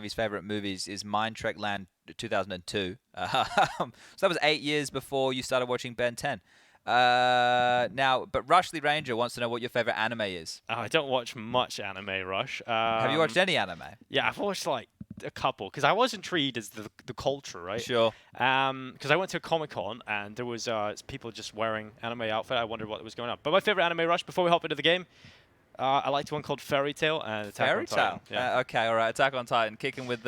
his favorite movies is Mine Trek Land 2002. So that was 8 years before you started watching Ben 10. Now, but Rushley Ranger wants to know what your favorite anime is. I don't watch much anime, Rush. Have you watched any anime? Yeah, I've watched like a couple because I was intrigued as the culture, right? Sure. Because I went to a Comic-Con and there was people just wearing anime outfit. I wondered what was going on. But my favorite anime, Rush, before we hop into the game, I liked one called Fairy Tail and Attack on Titan. Yeah. Okay, all right. Attack on Titan, kicking with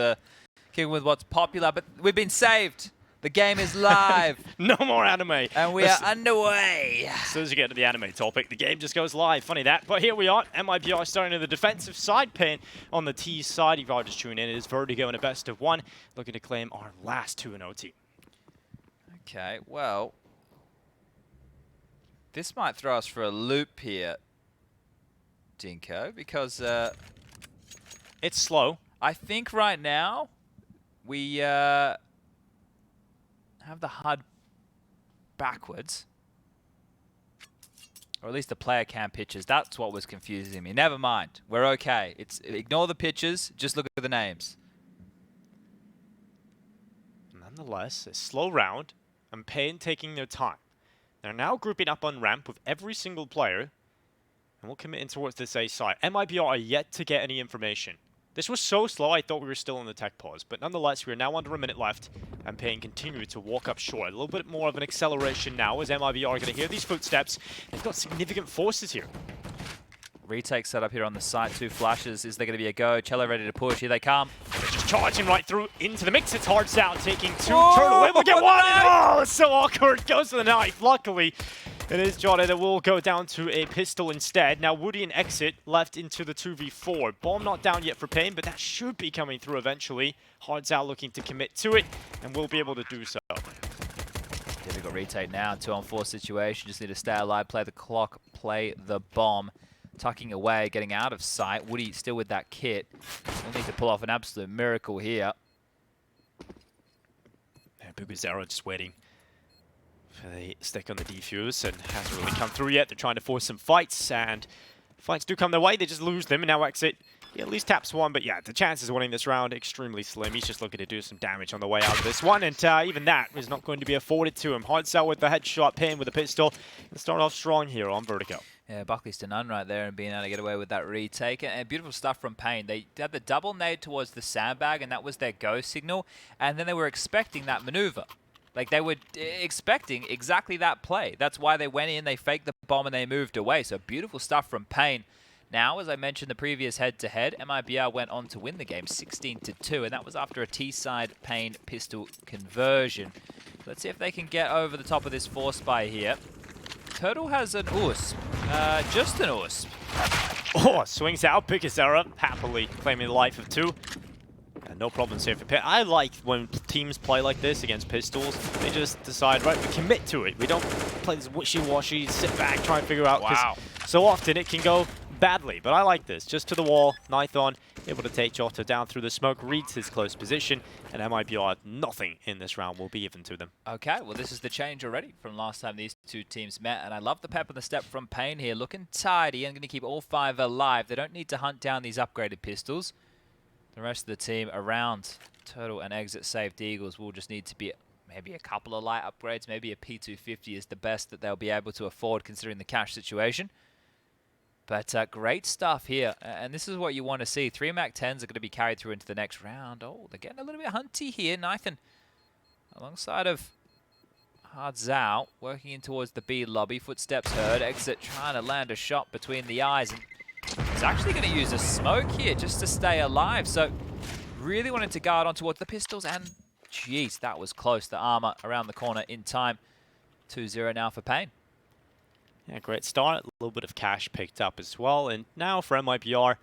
what's popular, but we've been saved. The game is live. No more anime. And we are underway. As soon as you get to the anime topic, the game just goes live. Funny that. But here we are. MIBR starting to the defensive side. paiN on the T side. If you're just tuning in, it is Vertigo in a best of 1. Looking to claim our last 2-0 team. Okay, well, this might throw us for a loop here, Dinko, because it's slow. I think right now we have the HUD backwards, or at least the player cam pictures. That's what was confusing me. Never mind, we're okay. Ignore the pictures, just look at the names. Nonetheless, a slow round, and paiN taking their time. They're now grouping up on ramp with every single player, and we'll commit in towards this A side. MIBR are yet to get any information. This was so slow, I thought we were still in the tech pause. But nonetheless, we are now under a minute left, and paiN continue to walk up short. A little bit more of an acceleration now, as MIBR are going to hear these footsteps. They've got significant forces here. Retake set up here on the site. 2 flashes. Is there going to be a go? Chelo ready to push. Here they come. They're just charging right through into the mix. It's hardzao taking 2. Whoa, Tuurtle able to get 1. And Oh, it's so awkward. Goes for the knife. Luckily, it is JOTA that will go down to a pistol instead. Now, Woody and Exit left into the 2v4. Bomb not down yet for paiN, but that should be coming through eventually. hardzao looking to commit to it, and will be able to do so. Difficult retake now. 2-on-4 situation. Just need to stay alive, play the clock, play the bomb. Tucking away, getting out of sight. Woody still with that kit. We'll need to pull off an absolute miracle here. Bugazera just waiting for the stick on the defuse and hasn't really come through yet. They're trying to force some fights, and fights do come their way. They just lose them, and now Exit, he at least taps 1. But yeah, the chances of winning this round extremely slim. He's just looking to do some damage on the way out of this one, and even that is not going to be afforded to him. hardzao with the headshot, paiN with the pistol. Let's start off strong here on Vertigo. Yeah, Buckley's to none right there and being able to get away with that retake. And beautiful stuff from paiN. They had the double nade towards the sandbag, and that was their go signal. And then they were expecting that maneuver. Like, they were expecting exactly that play. That's why they went in, they faked the bomb, and they moved away. So beautiful stuff from paiN. Now, as I mentioned, the previous head-to-head, MIBR went on to win the game 16-2, and that was after a T-side paiN pistol conversion. Let's see if they can get over the top of this force by here. Tuurtle has an USP. Just an USP. Oh, swings out. Bugazera happily claiming the life of 2. And no problems here for paiN. I like when teams play like this against pistols. They just decide, right, we commit to it. We don't play this wishy-washy, sit back, try and figure out. Wow. So often it can go badly, but I like this. Just to the wall, nython able to take JOTA down through the smoke, reads his close position, and MIBR nothing in this round will be even to them. Okay, well this is the change already from last time these two teams met, and I love the pep and the step from paiN here, looking tidy and going to keep all 5 alive. They don't need to hunt down these upgraded pistols. The rest of the team around Tuurtle and Exit Saved Eagles will just need to be maybe a couple of light upgrades, maybe a P250 is the best that they'll be able to afford considering the cash situation. But great stuff here, and this is what you want to see. 3 MAC-10s are going to be carried through into the next round. Oh, they're getting a little bit hunty here. nython alongside of hardzao, working in towards the B lobby. Footsteps heard. Exit trying to land a shot between the eyes. And he's actually going to use a smoke here just to stay alive. So really wanted to guard on towards the pistols. And jeez, that was close. The armor around the corner in time. 2-0 now for paiN. Yeah, great start. A little bit of cash picked up as well. And now for MIBR,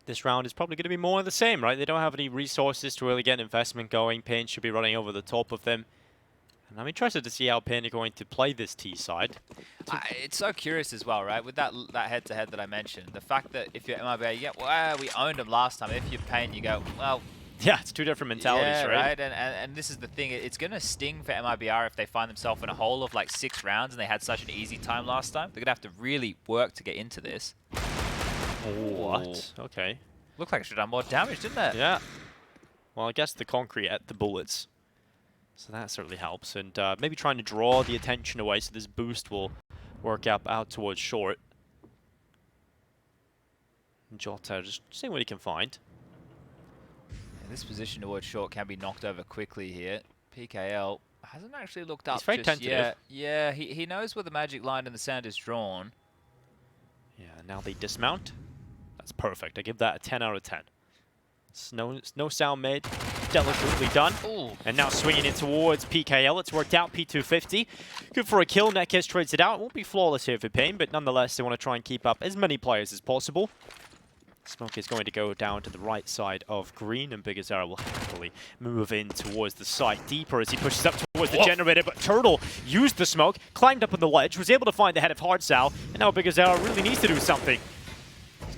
this round is probably going to be more of the same, right? They don't have any resources to really get investment going. paiN should be running over the top of them. And I'm interested to see how paiN are going to play this T side. It's so curious as well, right? With that head-to-head that I mentioned. The fact that if you're MIBR, you get, well, we owned them last time. If you're paiN, you go, well... Yeah, it's 2 different mentalities, right? And this is the thing. It's going to sting for MIBR if they find themselves in a hole of like 6 rounds and they had such an easy time last time. They're going to have to really work to get into this. What? Okay. Looked like it should have done more damage, didn't it? Yeah. Well, I guess the concrete at the bullets. So that certainly helps. And maybe trying to draw the attention away so this boost will work out towards short. And JOTA just seeing what he can find. Yeah, this position towards short can be knocked over quickly here. PKL hasn't actually looked up He's very just tentative. yet. Yeah, he knows where the magic line in the sand is drawn. Yeah, now they dismount. That's perfect. I give that a 10 out of 10. It's no sound made. Delicately done. Ooh. And now swinging in towards PKL. It's worked out. P250. Good for a kill. NEKIZ trades it out. It won't be flawless here for paiN, but nonetheless, they want to try and keep up as many players as possible. Smoke is going to go down to the right side of green, and Bigazera will happily move in towards the site deeper as he pushes up towards the generator. But Tuurtle used the smoke, climbed up on the ledge, was able to find the head of hardzao, and now Bigazera really needs to do something.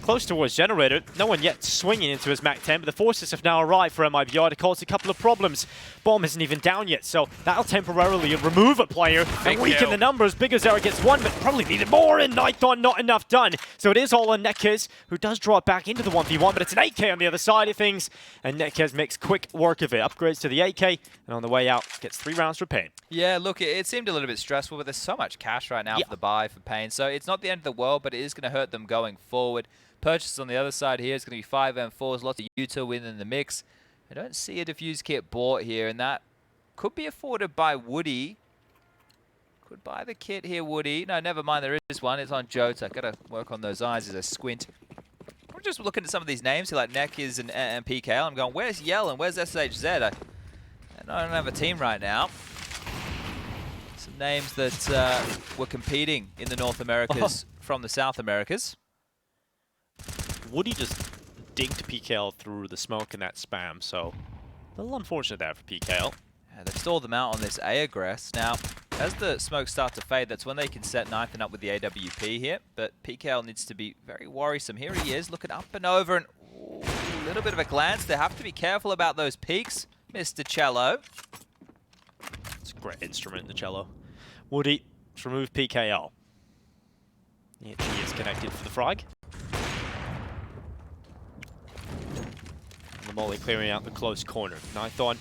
Close towards generator. No one yet swinging into his MAC 10, but the forces have now arrived for MIBR to cause a couple of problems. Bomb isn't even down yet, so that'll temporarily remove a player and weaken the numbers. Bigazera gets one, but probably needed more, and nython not enough done. So it is all on NEKIZ, who does draw it back into the 1v1, but it's an AK on the other side of things, and NEKIZ makes quick work of it. Upgrades to the AK, and on the way out, gets 3 rounds for paiN. Yeah, look, it seemed a little bit stressful, but there's so much cash right now for the buy for paiN, so it's not the end of the world, but it is going to hurt them going forward. Purchases on the other side here is going to be 5 M4s, lots of JOTA within the mix. I don't see a diffuse kit bought here, and that could be afforded by Woody. Could buy the kit here, Woody. No, never mind, there is one. It's on JOTA. Got to work on those eyes as a squint. I'm just looking at some of these names here, like NEKIZ and PKL. I'm going, where's Yell and where's SHZ? I don't have a team right now. Some names that were competing in the North Americas from the South Americas. Woody just dinked PKL through the smoke in that spam, so a little unfortunate there for PKL. Yeah, they've stalled them out on this A aggress. Now, as the smoke starts to fade, that's when they can set nython up with the AWP here, but PKL needs to be very worrisome. Here he is, looking up and over, and a little bit of a glance. They have to be careful about those peaks, Mr. Chelo. It's a great instrument, the cello. Woody, let's remove PKL. He is connected for the frag. The Molly clearing out the close corner. nython,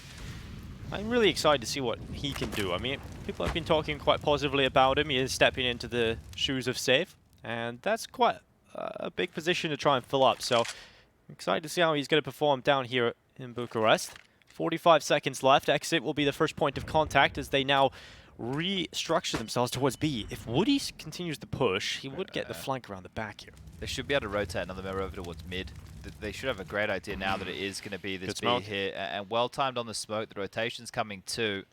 I'm really excited to see what he can do. I mean, people have been talking quite positively about him. He is stepping into the shoes of safe, and that's quite a big position to try and fill up. So I'm excited to see how he's going to perform down here in Bucharest. 45 seconds left. Exit will be the first point of contact as they now restructure themselves towards B. If Woody continues to push, he would get the flank around the back here. They should be able to rotate another member over towards mid. They should have a great idea now that it is going to be this B here. And well-timed on the smoke. The rotation's coming too.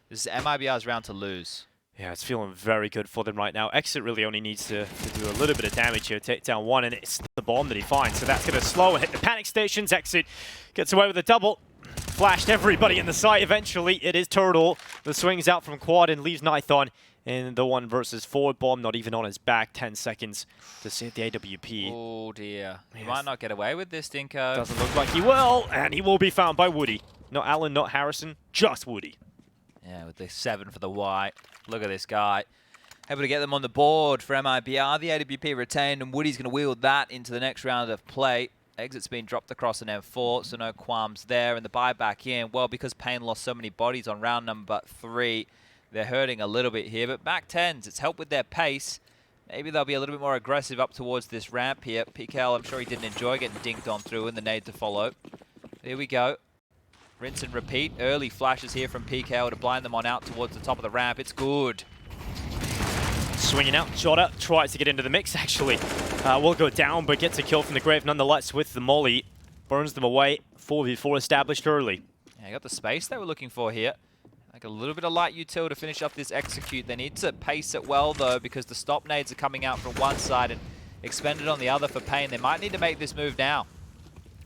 This is MIBR's round to lose. Yeah, it's feeling very good for them right now. Exit really only needs to do a little bit of damage here, take down one, and it's the bomb that he finds. So that's going to slow and hit the panic stations. Exit gets away with a double. Flashed everybody in the site eventually. It is Tuurtle that swings out from quad and leaves nython in the 1v4. Bomb not even on his back. 10 seconds to save the AWP. Oh dear. He might not get away with this, Dinko. Doesn't look like he will, and he will be found by Woody. Not Alan, not Harrison, just Woody. Yeah, with the 7 for the Y. Look at this guy. Able to get them on the board for MIBR. The AWP retained, and Woody's going to wield that into the next round of play. Exit's been dropped across an M4, so no qualms there. And the buy back in, well, because paiN lost so many bodies on round number 3, they're hurting a little bit here. But back 10s, it's helped with their pace. Maybe they'll be a little bit more aggressive up towards this ramp here. PKL, I'm sure he didn't enjoy getting dinked on through and the nade to follow. Here we go. Rinse and repeat. Early flashes here from PKL to blind them on out towards the top of the ramp. It's good. Swinging out, JOTA tries to get into the mix actually. Will go down, but gets a kill from the grave nonetheless with the molly. Burns them away. 4v4 established early. Yeah, got the space they were looking for here. Like a little bit of light util to finish up this execute. They need to pace it well though, because the stop nades are coming out from one side and expended on the other for paiN. They might need to make this move now.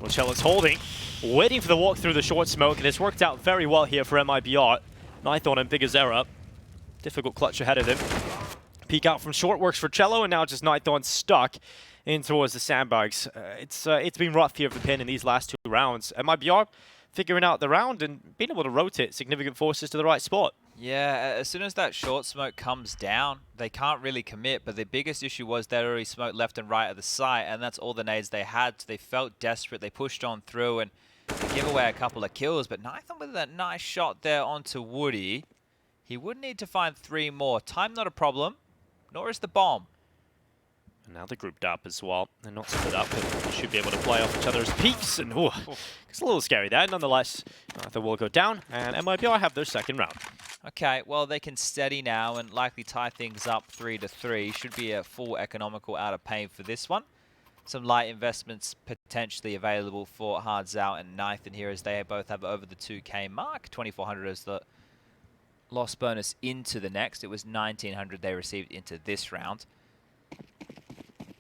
Well, chelo's holding, waiting for the walk through the short smoke, and it's worked out very well here for MIBR. nython and Bigazera. Difficult clutch ahead of them. Peek out from short works for chelo, and now just nython stuck in towards the sandbags. It's been rough here for paiN in these last 2 rounds. MIBR figuring out the round and being able to rotate significant forces to the right spot. Yeah, as soon as that short smoke comes down, they can't really commit, but the biggest issue was they already smoked left and right of the site, and that's all the nades they had. So they felt desperate, they pushed on through, and give away a couple of kills, but nython with that nice shot there onto Woody. He would need to find 3 more. Time not a problem, nor is the bomb. And now they're grouped up as well. They're not split up, but they should be able to play off each other's peaks. And it's a little scary there. Nonetheless, nython will go down, and MIBR have their second round. Okay, well, they can steady now and likely tie things up 3-3. Should be a full economical out of paiN for this one. Some light investments potentially available for hardzao and nython here, as they both have over the 2K mark. 2,400 as the loss bonus into the next. It was 1,900 they received into this round.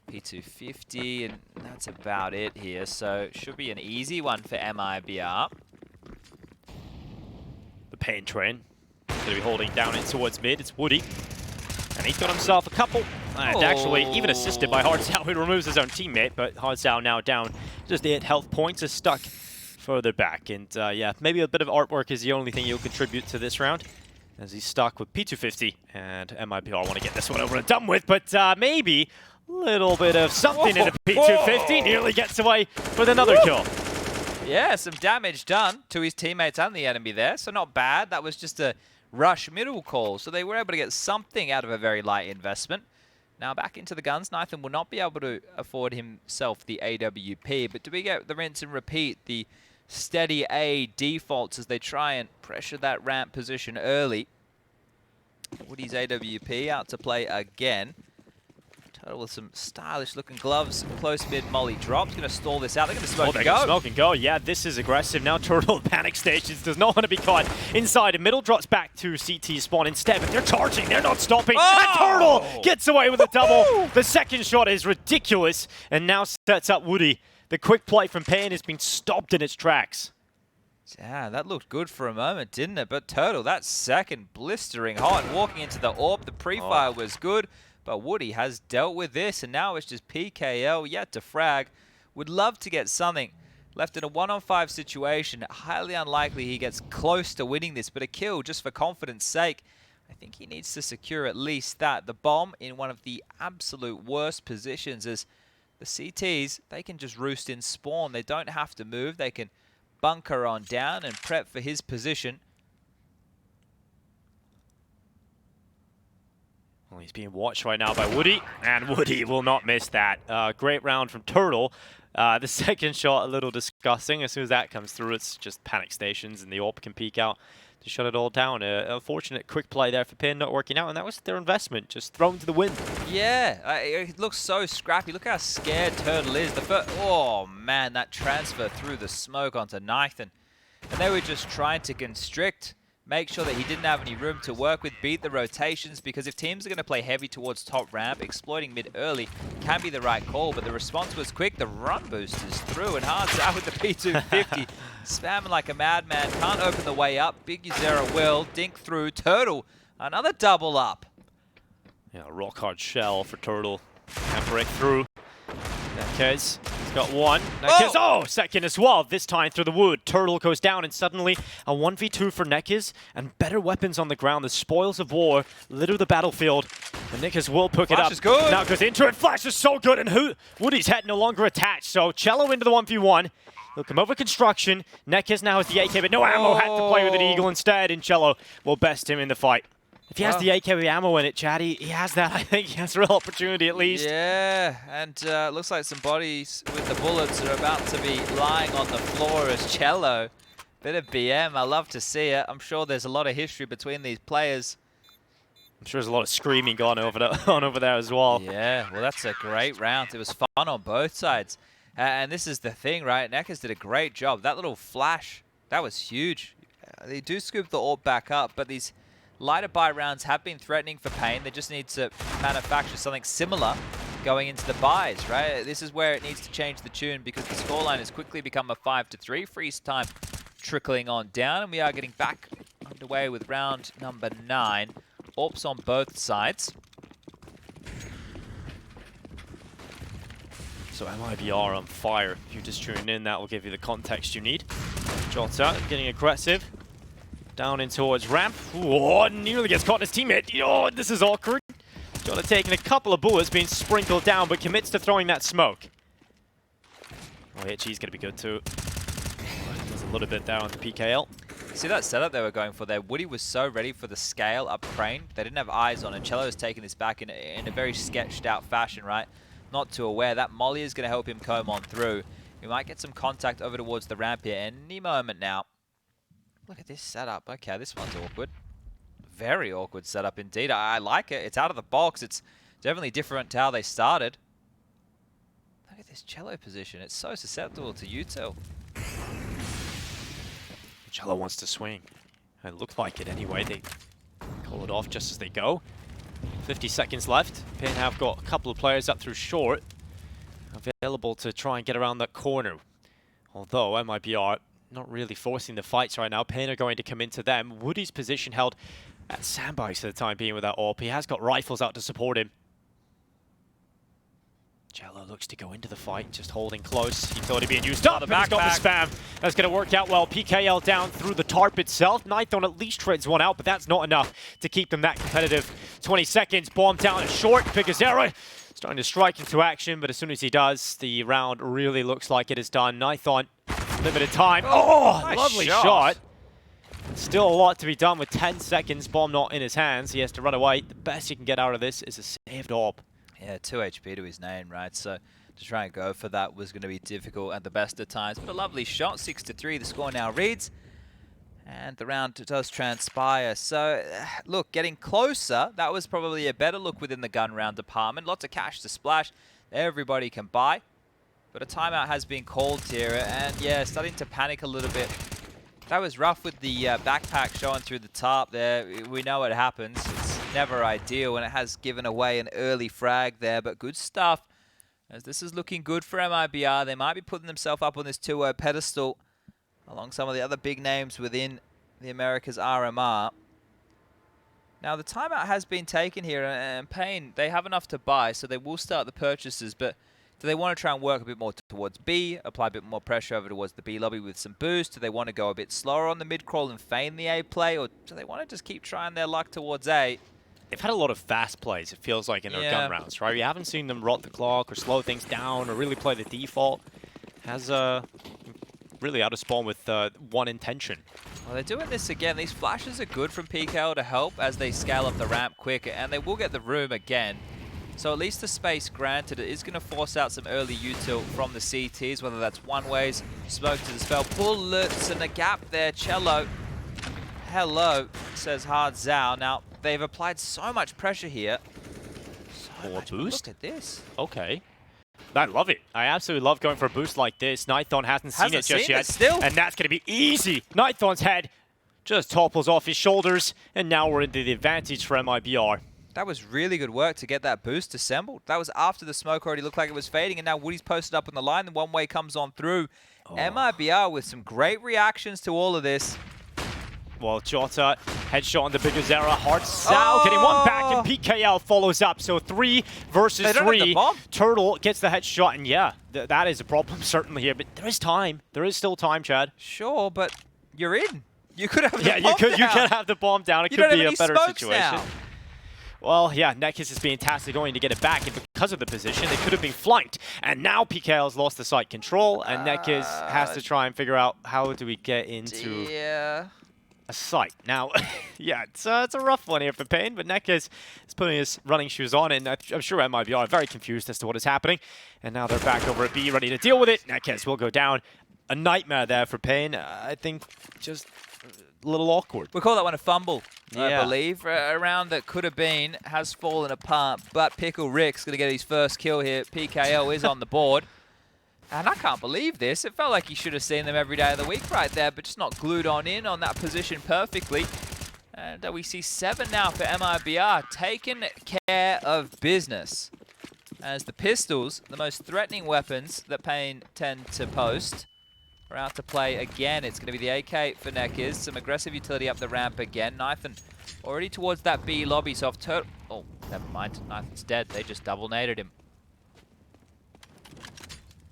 P250, and that's about it here. So should be an easy one for MIBR. The paiN train going to be holding down in towards mid. It's Woody, and he's got himself a couple. And actually, even assisted by hardzao, who removes his own teammate, but hardzao now down just 8 health points, is stuck further back. And yeah, maybe a bit of artwork is the only thing he'll contribute to this round, as he's stuck with P250, and MIBR want to get this one over and done with, but maybe a little bit of something in a P250, nearly gets away with another kill. Yeah, some damage done to his teammates and the enemy there, so not bad. That was just a rush middle call, so they were able to get something out of a very light investment. Now back into the guns. nython will not be able to afford himself the AWP, but do we get the rinse and repeat, the steady A defaults as they try and pressure that ramp position early? Woody's AWP out to play again. Tuurtle with some stylish looking gloves, close mid molly drops. Going to stall this out. They're going to smoke and go. Smoke and go. Yeah, this is aggressive. Now Tuurtle panic stations, does not want to be caught inside. And middle drops back to CT spawn instead, but they're charging. They're not stopping. And Tuurtle gets away with a double. The second shot is ridiculous, and now sets up Woody. The quick play from paiN has been stopped in its tracks. Yeah, that looked good for a moment, didn't it? But Tuurtle, that second blistering hot, walking into the AWP. The pre-fire was good. But Woody has dealt with this, and now it's just PKL yet to frag. Would love to get something left in a 1-on-5 situation. Highly unlikely he gets close to winning this, but a kill just for confidence sake. I think he needs to secure at least that. The bomb in one of the absolute worst positions, as the CTs, they can just roost in spawn. They don't have to move. They can bunker on down and prep for his position. Well, he's being watched right now by Woody, and Woody will not miss that. Great round from Tuurtle. The second shot, a little disgusting. As soon as that comes through, it's just panic stations, and the AWP can peek out to shut it all down. A fortunate quick play there for paiN, not working out, and that was their investment, just thrown to the wind. Yeah, it looks so scrappy. Look how scared Tuurtle is. Oh man, that transfer through the smoke onto nython. And they were just trying to constrict, make sure that he didn't have any room to work with, beat the rotations, because if teams are going to play heavy towards top ramp, exploiting mid early can be the right call, but the response was quick. The run boost is through, and hardzao with the P250, spamming like a madman, can't open the way up. Big Uzera will, dink through. Tuurtle, another double up. Yeah, rock hard shell for Tuurtle. Can't break through. NEKIZ, he's got one. NEKIZ, second as well, this time through the wood. Tuurtle goes down, and suddenly a 1v2 for NEKIZ, and better weapons on the ground. The spoils of war litter the battlefield, and NEKIZ will pick it up. Is good. Now goes into it. Flash is so good, and Woody's head no longer attached, so chelo into the 1v1. He'll come over construction. NEKIZ now has the AK, but no ammo. Had to play with an eagle instead, and chelo will best him in the fight. If he has the AK with ammo in it, Chad, he has that. I think he has a real opportunity at least. Yeah, and looks like some bodies with the bullets are about to be lying on the floor as chelo. Bit of BM, I love to see it. I'm sure there's a lot of history between these players. I'm sure there's a lot of screaming going on over there as well. Yeah, well, that's a great round. It was fun on both sides. And this is the thing, right? NEKIZ did a great job. That little flash, that was huge. They do scoop the AWP back up, but these lighter buy rounds have been threatening for paiN. They just need to manufacture something similar going into the buys, right? This is where it needs to change the tune, because the scoreline has quickly become a 5-3. Freeze time trickling on down, and we are getting back underway with round number 9. AWPs on both sides. So MIBR on fire. If you're just tuning in, that will give you the context you need. JOTA getting aggressive. Down in towards ramp. Oh, nearly gets caught in his teammate. Oh, this is awkward. JOTA taking a couple of bullets, being sprinkled down, but commits to throwing that smoke. Oh, HG's going to be good too. a little bit there on the PKL. See that setup they were going for there? Woody was so ready for the scale up crane. They didn't have eyes on it. Chelo is taking this back in a very sketched out fashion, right? Not too aware. That molly is going to help him comb on through. We might get some contact over towards the ramp here any moment now. Look at this setup. Okay, this one's awkward. Very awkward setup indeed. I like it. It's out of the box. It's definitely different to how they started. Look at this chelo position. It's so susceptible to util. Chelo wants to swing. It looked like it anyway. They call it off just as they go. 50 seconds left. paiN have got a couple of players up through short, available to try and get around that corner. Although MIBR not really forcing the fights right now. paiN are going to come into them. Woody's position held at sandbags for the time being with that AWP. He has got rifles out to support him. chelo looks to go into the fight, just holding close. Utility being used up, and he's got the spam. That's going to work out well. PKL down through the tarp itself. nython at least trades one out, but that's not enough to keep them that competitive. 20 seconds, bomb down and short. PGL starting to strike into action, but as soon as he does, the round really looks like it is done. nython, limited time. Oh, nice lovely shot. Still a lot to be done with 10 seconds. Bomb not in his hands. He has to run away. The best you can get out of this is a saved AWP. Yeah, 2 HP to his name, right? So to try and go for that was going to be difficult at the best of times. But a lovely shot, 6-3. The score now reads. And the round does transpire. So, look, getting closer. That was probably a better look within the gun round department. Lots of cash to splash. Everybody can buy. But a timeout has been called here. And, yeah, starting to panic a little bit. That was rough with the backpack showing through the top there. We know what happens. It's never ideal, and it has given away an early frag there, but good stuff. As this is looking good for MIBR, they might be putting themselves up on this 2-0 pedestal along some of the other big names within the Americas RMR. Now, the timeout has been taken here, and paiN, they have enough to buy, so they will start the purchases, but do they want to try and work a bit more towards B, apply a bit more pressure over towards the B lobby with some boost? Do they want to go a bit slower on the mid-crawl and feign the A play, or do they want to just keep trying their luck towards A? They've had a lot of fast plays, it feels like, in their gun rounds, right? We haven't seen them rot the clock or slow things down or really play the default. Has really out of spawn with one intention. Well, they're doing this again. These flashes are good from PKL to help as they scale up the ramp quicker, and they will get the room again. So at least the space granted, it is going to force out some early util from the CTs, whether that's one-ways, smoke to dispel, bullets, and a gap there. Chelo, hello, says hardzao. Now, they've applied so much pressure here. More boost? Look at this. Okay. I love it. I absolutely love going for a boost like this. nython hasn't seen it just yet. Still. And that's going to be easy. nython's head just topples off his shoulders, and now we're into the advantage for MIBR. That was really good work to get that boost assembled. That was after the smoke already looked like it was fading, and now Woody's posted up on the line. The one-way comes on through. Oh. MIBR with some great reactions to all of this. Well, JOTA, headshot on the PGL hardzao, getting one back, and PKL follows up. So 3 versus 3. Tuurtle gets the headshot, and yeah, that is a problem certainly here. But there is time. There is still time, Chad. Sure, but you're in. You could have the bomb down. You could have the bomb down. It could be a better situation. Now. Well, yeah, NEKIZ is being tasked going to get it back, and because of the position, they could have been flanked. And now PKL's lost the site control, and NEKIZ has to try and figure out how do we get into a site. Now, yeah, it's a rough one here for paiN, but NEKIZ is putting his running shoes on, and I'm sure MIBR are very confused as to what is happening. And now they're back over at B, ready to deal with it. NEKIZ will go down. A nightmare there for paiN. I think just a little awkward. We call that one a fumble, I believe. A round that could have been has fallen apart, but Pickle Rick's going to get his first kill here. PKL is on the board. And I can't believe this. It felt like he should have seen them every day of the week right there, but just not glued on in on that position perfectly. And we see 7 now for MIBR, taking care of business. As the pistols, the most threatening weapons that paiN tend to post, are out to play again. It's going to be the AK for NEKIZ. Some aggressive utility up the ramp again. nython already towards that B lobby. So if Tuurtle... Oh, never mind. nython's dead. They just double-naded him.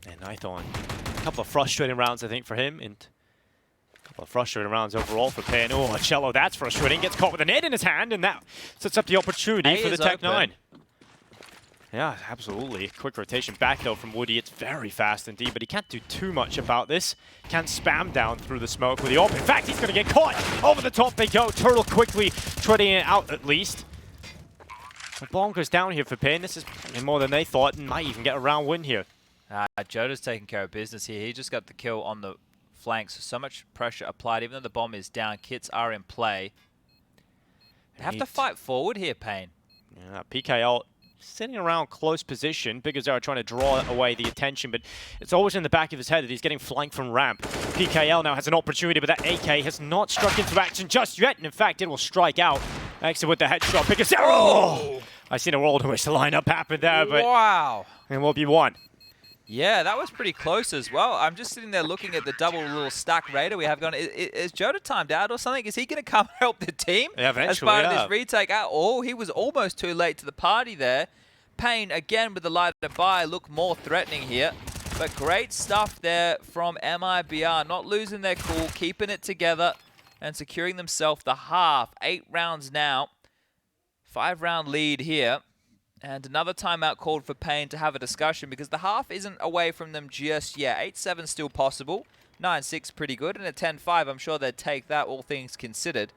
And nython, a couple of frustrating rounds, I think, for him. And a couple of frustrating rounds overall for paiN. Oh, chelo, that's frustrating. Gets caught with a nade in his hand, and that sets up the opportunity for the Tech 9. Yeah, absolutely. Quick rotation back, though, from Woody. It's very fast indeed, but he can't do too much about this. Can't spam down through the smoke with the AWP. In fact, he's going to get caught. Over the top they go. Tuurtle quickly treading it out, at least. The bomb goes down here for paiN. This is more than they thought, and might even get a round win here. JOTA's taking care of business here. He just got the kill on the flanks. So much pressure applied. Even though the bomb is down, kits are in play. They have to fight forward here, paiN. Yeah, PGL sitting around close position. Big Azar trying to draw away the attention, but it's always in the back of his head that he's getting flanked from ramp. PGL now has an opportunity, but that AK has not struck into action just yet. And in fact, it will strike out. Exit with the headshot. Big Azar. Oh! I seen a world in which the lineup happened there, but wow. It will be one. Yeah, that was pretty close as well. I'm just sitting there looking at the double little stack raider we have going. Is JOTA timed out or something? Is he going to come help the team? Yeah, eventually, as part of this retake? Oh, he was almost too late to the party there. paiN, again, with the lighter buy, look more threatening here. But great stuff there from MIBR. Not losing their cool, keeping it together, and securing themselves the half. 8 rounds now. 5-round lead here. And another timeout called for paiN to have a discussion because the half isn't away from them just yet. 8-7 still possible. 9-6 pretty good. And a 10-5, I'm sure they'd take that, all things considered.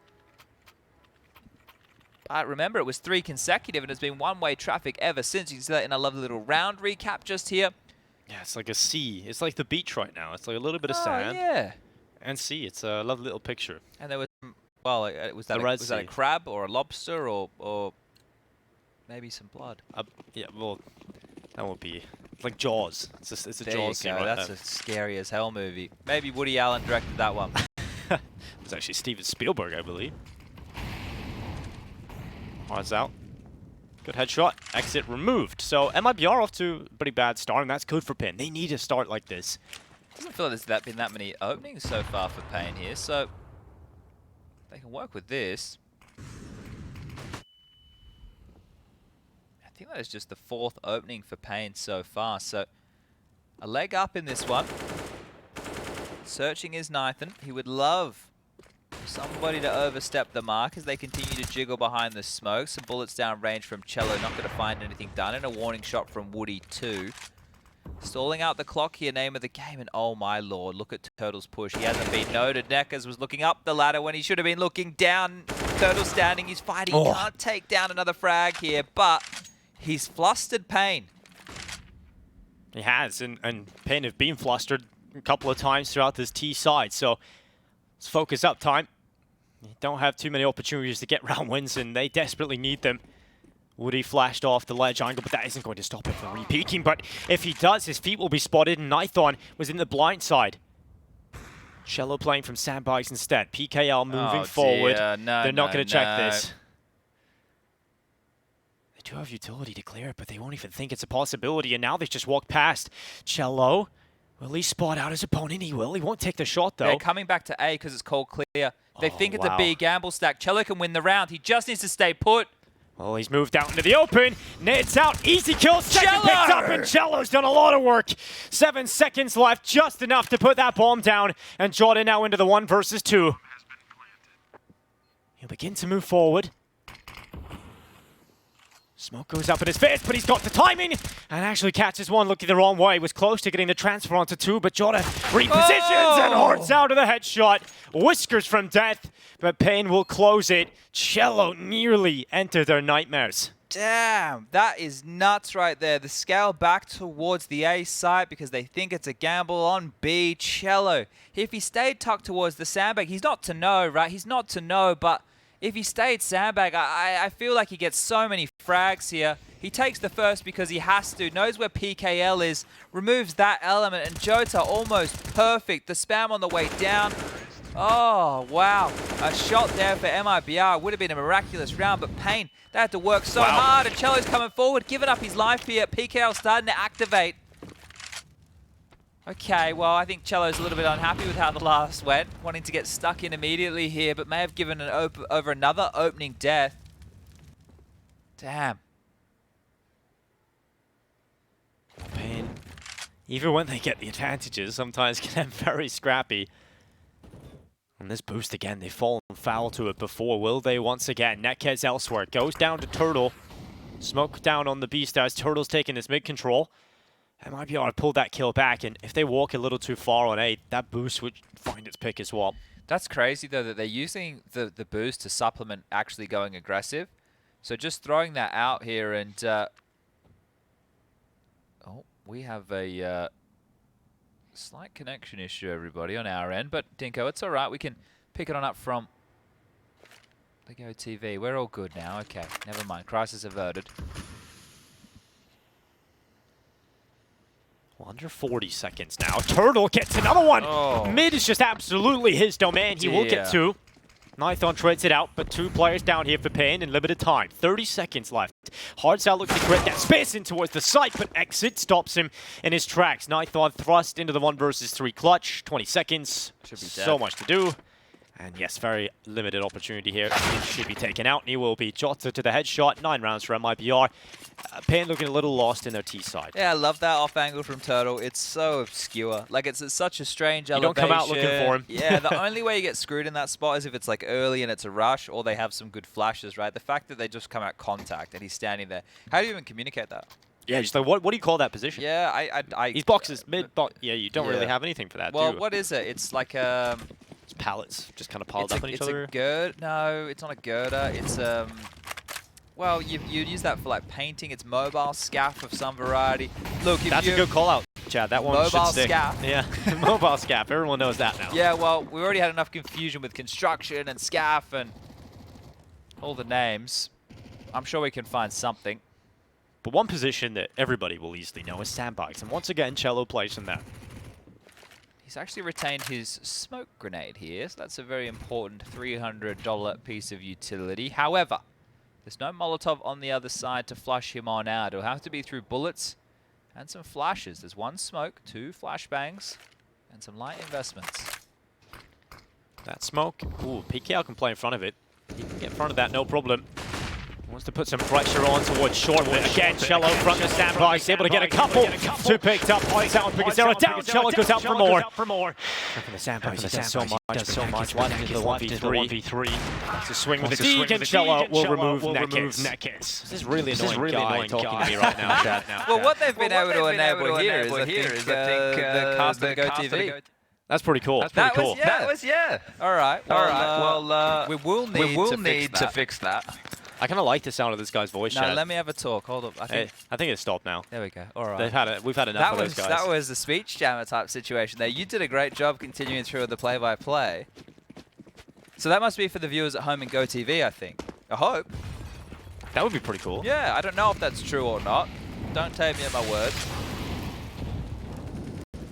But remember, it was 3 consecutive and it's been one-way traffic ever since. You can see that in a lovely little round recap just here. Yeah, it's like a sea. It's like the beach right now. It's like a little bit of sand. Yeah. And sea. It's a lovely little picture. And there was, well, was that a crab or a lobster or maybe some blood? Yeah, well, that would be like Jaws. It's a there Jaws scene. Right, that's a scary as hell movie. Maybe Woody Allen directed that one. It was actually Steven Spielberg, I believe. Hardzao. Good headshot. Exit removed. So MIBR off to a pretty bad start, and that's good for paiN. They need a start like this. Doesn't feel like there's been that many openings so far for paiN here, so they can work with this. I think that is just the 4th opening for paiN so far, so a leg up in this one. Searching is nython. He would love somebody to overstep the mark as they continue to jiggle behind the smoke. Some bullets down range from chelo, not going to find anything done. And a warning shot from Woody too. Stalling out the clock here, name of the game. And oh my lord, look at Tuurtle's push. He hasn't been noted. NEKIZ was looking up the ladder when he should have been looking down. Tuurtle standing, he's fighting. He can't take down another frag here, but he's flustered paiN. He has, and paiN have been flustered a couple of times throughout this T side, so let's focus up time. You don't have too many opportunities to get round wins, and they desperately need them. Woody flashed off the ledge angle, but that isn't going to stop him from repeaking. But if he does, his feet will be spotted, and nython was in the blind side. chelo playing from sandbags instead. PGL moving forward. They're not going to check this. They do have utility to clear it, but they won't even think it's a possibility, and now they've just walked past. chelo. Will he spot out his opponent? He will. He won't take the shot, though. They're coming back to A because it's called clear. They think it's a B gamble stack. chelo can win the round. He just needs to stay put. Well, he's moved out into the open. It's out. Easy kill. Second picked up, and chelo's done a lot of work. 7 seconds left. Just enough to put that bomb down. And JOTA now into the 1 versus 2. He'll begin to move forward. Smoke goes up in his face, but he's got the timing and actually catches one looking the wrong way. Was close to getting the transfer onto 2, but JOTA repositions and hardzao to the headshot. Whiskers from death, but paiN will close it. chelo nearly entered their nightmares. Damn, that is nuts right there. The scale back towards the A site because they think it's a gamble on B. chelo, if he stayed tucked towards the sandbag, he's not to know, right? He's not to know, but if he stayed sandbag, I feel like he gets so many frags here. He takes the first because he has to, knows where PGL is, removes that element, and JOTA almost perfect. The spam on the way down. Oh, wow. A shot there for MIBR. Would have been a miraculous round, but paiN, they had to work so hard, and chelo's coming forward, giving up his life here. PGL starting to activate. Okay, well, I think chelo's a little bit unhappy with how the last went, wanting to get stuck in immediately here, but may have given an over another opening death. Damn. paiN, even when they get the advantages, sometimes can get very scrappy. And this boost again, they've fallen foul to it before. Will they once again? NEKIZ elsewhere. Goes down to Tuurtle. Smoke down on the Beast as Tuurtle's taking this mid control. MIBR pulled that kill back, and if they walk a little too far on A, that boost would find its pick as well. That's crazy, though, that they're using the boost to supplement actually going aggressive. So just throwing that out here and... oh, we have a slight connection issue, everybody, on our end. But, Dinko, it's all right. We can pick it on up from the Go TV. We're all good now. Okay, never mind. Crisis averted. Well, under 40 seconds now. Tuurtle gets another one. Oh. Mid is just absolutely his domain. He will get two. Nython trades it out, but 2 players down here for paiN in limited time. 30 seconds left. hardzao looks to create that space in towards the site, but exit stops him in his tracks. Nython thrust into the 1 versus 3 clutch. 20 seconds. Should be dead. So much to do. And yes, very limited opportunity here. He should be taken out, and he will be. JOTA to the headshot. 9 rounds for MIBR. paiN looking a little lost in their T side. Yeah, I love that off angle from Tuurtle. It's so obscure. Like, it's such a strange elevation. You don't come out looking for him. Yeah, the only way you get screwed in that spot is if it's like early and it's a rush, or they have some good flashes, right? The fact that they just come out contact and he's standing there. How do you even communicate that? Yeah, just like, what do you call that position? Yeah, He's boxes, mid box. Yeah, you don't really have anything for that, well, do you? what is it? It's like It's pallets, just kind of piled up on each other. It's a girder. No, it's not a girder. It's well, you'd use that for like painting. It's mobile scaff of some variety. Look, if that's a good call out, Chad. That one mobile should stick. scaff. Yeah, mobile scaff. Everyone knows that now. Yeah, well, we already had enough confusion with construction and scaff and all the names. I'm sure we can find something. But one position that everybody will easily know is sandbags, and once again, chelo plays in that. He's actually retained his smoke grenade here, so that's a very important $300 piece of utility. However, there's no Molotov on the other side to flush him on out. It'll have to be through bullets and some flashes. There's 1 smoke, 2 flashbangs, and some light investments. That smoke. Ooh, PGL can play in front of it. He can get in front of that, no problem. Wants to put some pressure on towards short. Again, chelo from the sandbags, able to get a couple. 2 picked up. Hardzao and PGL down. Chelo goes out for more. From the sandbags, he does so much. One into the 1v3. It's a swing with the Deke, and chelo will remove NEKIZ. This is really annoying guy talking to me right now, Chad. Well, what they've been able to enable here is, I think, the cast of Go TV. That's pretty cool. That was, yeah. All right. Well, we will need to fix that. I kind of like the sound of this guy's voice. No, let me have a talk. Hold up. I think it's stopped now. There we go. All right. We've had enough of those guys. That was the speech jammer type situation there. You did a great job continuing through the play-by-play. So that must be for the viewers at home in Go TV, I think. I hope. That would be pretty cool. Yeah, I don't know if that's true or not. Don't take me at my word.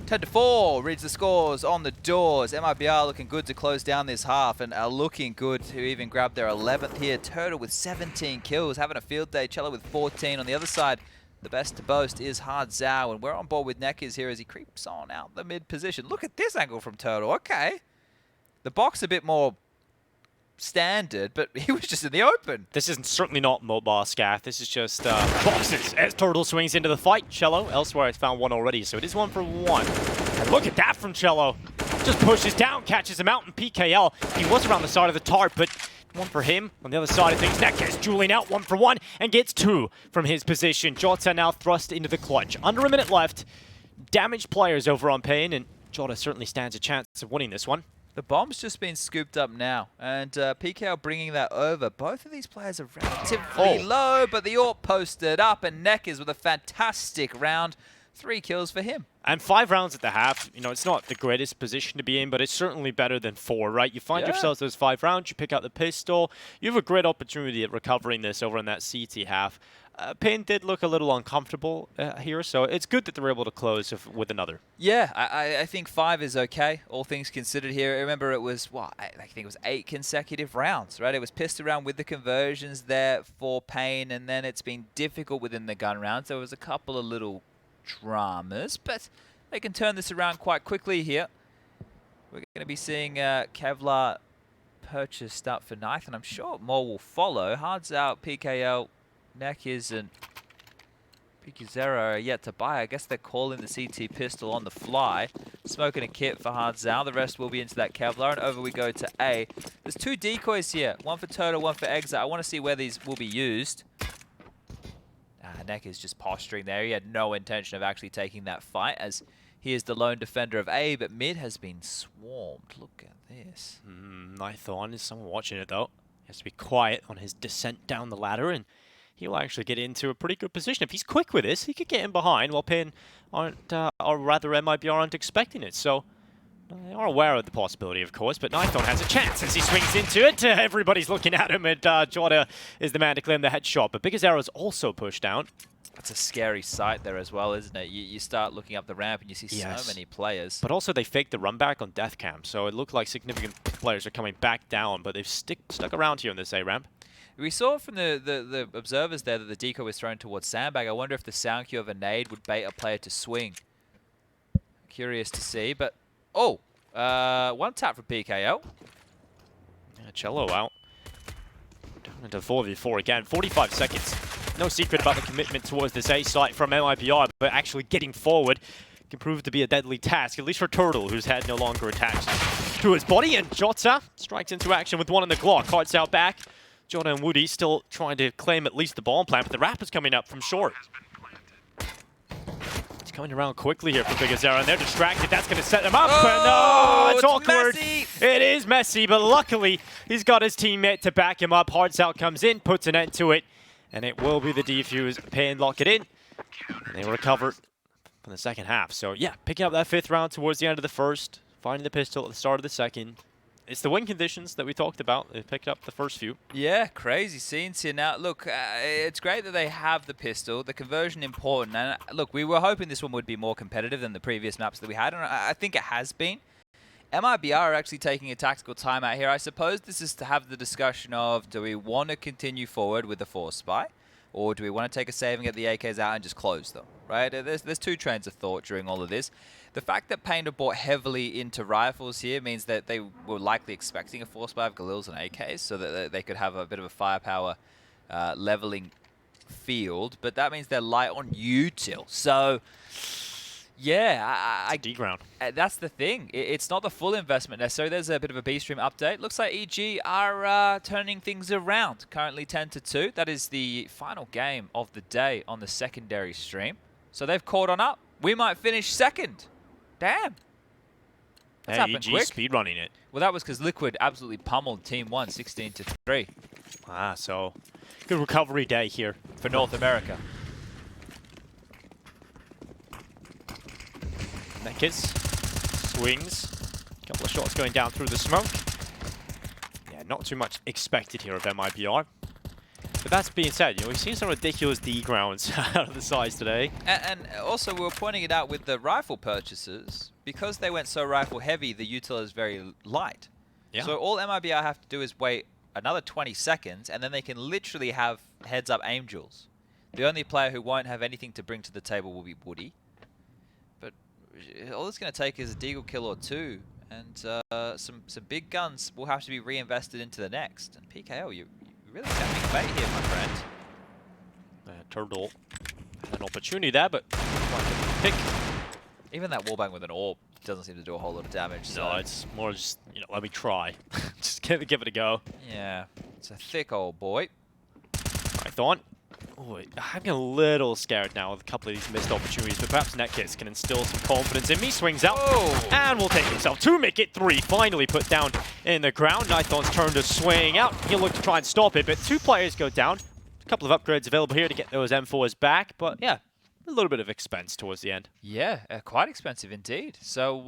10-4 reads the scores on the doors. MIBR looking good to close down this half and are looking good to even grab their 11th here. Tuurtle with 17 kills, having a field day. Chelo with 14. On the other side, the best to boast is hardzao, and we're on board with NEKIZ here as he creeps on out the mid position. Look at this angle from Tuurtle. Okay. The box a bit more standard, but he was just in the open. This is certainly not mobile scaff. This is just boxes as Tuurtle swings into the fight. Chelo elsewhere has found one already, so it is 1 for 1. And look at that from Chelo. Just pushes down, catches him out, and PGL. He was around the side of the tarp, but 1 for him. On the other side of things, NEKIZ dueling out 1 for 1 and gets 2 from his position. JOTA now thrust into the clutch. Under a minute left. Damaged players over on paiN, and JOTA certainly stands a chance of winning this one. The bomb's just been scooped up now, and PGL bringing that over. Both of these players are relatively low, but the AWP posted up, and NEKIZ with a fantastic round. 3 kills for him. And 5 rounds at the half. You know, it's not the greatest position to be in, but it's certainly better than 4, right? You find yourselves those 5 rounds, you pick out the pistol. You have a great opportunity at recovering this over in that CT half. paiN did look a little uncomfortable here, so it's good that they're able to close with another. Yeah, I think 5 is okay, all things considered here. Remember, it was, what, I think it was 8 consecutive rounds, right? It was pissed around with the conversions there for paiN, and then it's been difficult within the gun rounds. There was a couple of little dramas, but they can turn this around quite quickly here. We're going to be seeing Kevlar purchased up for nython. I'm sure more will follow. hardzao, PGL, NEKIZ, and PGL are yet to buy. I guess they're calling the CT pistol on the fly. Smoking a kit for hardzao. The rest will be into that Kevlar, and over we go to A. There's 2 decoys here. 1 for Tuurtle, 1 for Exit. I want to see where these will be used. NEKIZ just posturing there. He had no intention of actually taking that fight, as he is the lone defender of A, but mid has been swarmed. Look at this. Nython, is someone watching it though? He has to be quiet on his descent down the ladder, and he'll actually get into a pretty good position. If he's quick with this, he could get in behind while paiN aren't, or rather MIBR aren't expecting it. So they are aware of the possibility, of course, but Nython has a chance as he swings into it. Everybody's looking at him, and JOTA is the man to claim the headshot. But PGL also pushed down. That's a scary sight there as well, isn't it? You start looking up the ramp and you see so many players. But also they faked the run back on death cam, so it looked like significant players are coming back down, but they've stuck around here on this A ramp. We saw from the observers there that the decoy was thrown towards Sandbag. I wonder if the sound cue of a nade would bait a player to swing. Curious to see, but one tap for PKL. Yeah, chelo out. Down into 4v4 again. 45 seconds. No secret about the commitment towards this A site from MIBR, but actually getting forward can prove to be a deadly task, at least for Tuurtle, whose head no longer attached to his body. And JOTA strikes into action with one on the Glock. Hardzao back. JOTA and Woody still trying to claim at least the bomb plant, but the wrap is coming up from short. It's coming around quickly here for PGL, and they're distracted. That's going to set them up. Oh, no, it's awkward. Messy. It is messy, but luckily he's got his teammate to back him up. Hardzao comes in, puts an end to it, and it will be the defuse. paiN lock it in, and they recover from the second half. So yeah, picking up that 5th round towards the end of the first, finding the pistol at the start of the second. It's the win conditions that we talked about. They picked up the first few. Yeah, crazy scenes here. Now, look, it's great that they have the pistol. The conversion important. And look, we were hoping this one would be more competitive than the previous maps that we had, and I think it has been. MIBR are actually taking a tactical timeout here. I suppose this is to have the discussion of, do we want to continue forward with the force spy, or do we want to take a save and get the AKs out and just close them, right? There's two trains of thought during all of this. The fact that paiN have bought heavily into rifles here means that they were likely expecting a force spy of Galils and AKs, so that they could have a bit of a firepower leveling field, but that means they're light on util. So yeah, D-ground. That's the thing. It's not the full investment necessarily. There's a bit of a B-stream update. Looks like EG are turning things around. Currently 10-2. That is the final game of the day on the secondary stream. So they've caught on up. We might finish second. Damn. That's happened quick. Speedrunning it. Well, that was because Liquid absolutely pummeled Team 1 16-3. Ah, so good recovery day here for North America. NEKIZ swings. A couple of shots going down through the smoke. Yeah, not too much expected here of MIBR. But that's being said, we've seen some ridiculous D-grounds out of the sides today. And also, we were pointing it out with the rifle purchases. Because they went so rifle heavy, the util is very light. Yeah. So all MIBR have to do is wait another 20 seconds, and then they can literally have heads-up aim duels. The only player who won't have anything to bring to the table will be Woody. But all it's going to take is a deagle kill or two, and some big guns will have to be reinvested into the next. And PKL, you're really tempting bait here, my friend. Tuurtle had an opportunity there, but pick. Even that wallbang with an orb doesn't seem to do a whole lot of damage. No, so it's more just, let me try. Just give it a go. Yeah, it's a thick old boy. Nython. Oh, I'm getting a little scared now with a couple of these missed opportunities, but perhaps NEKIZ can instill some confidence in me. Swings out, and will take himself to make it 3. Finally put down in the ground. Nython's turn to swing out. He'll look to try and stop it, but 2 players go down. A couple of upgrades available here to get those M4s back, but yeah, a little bit of expense towards the end. Yeah, quite expensive indeed. So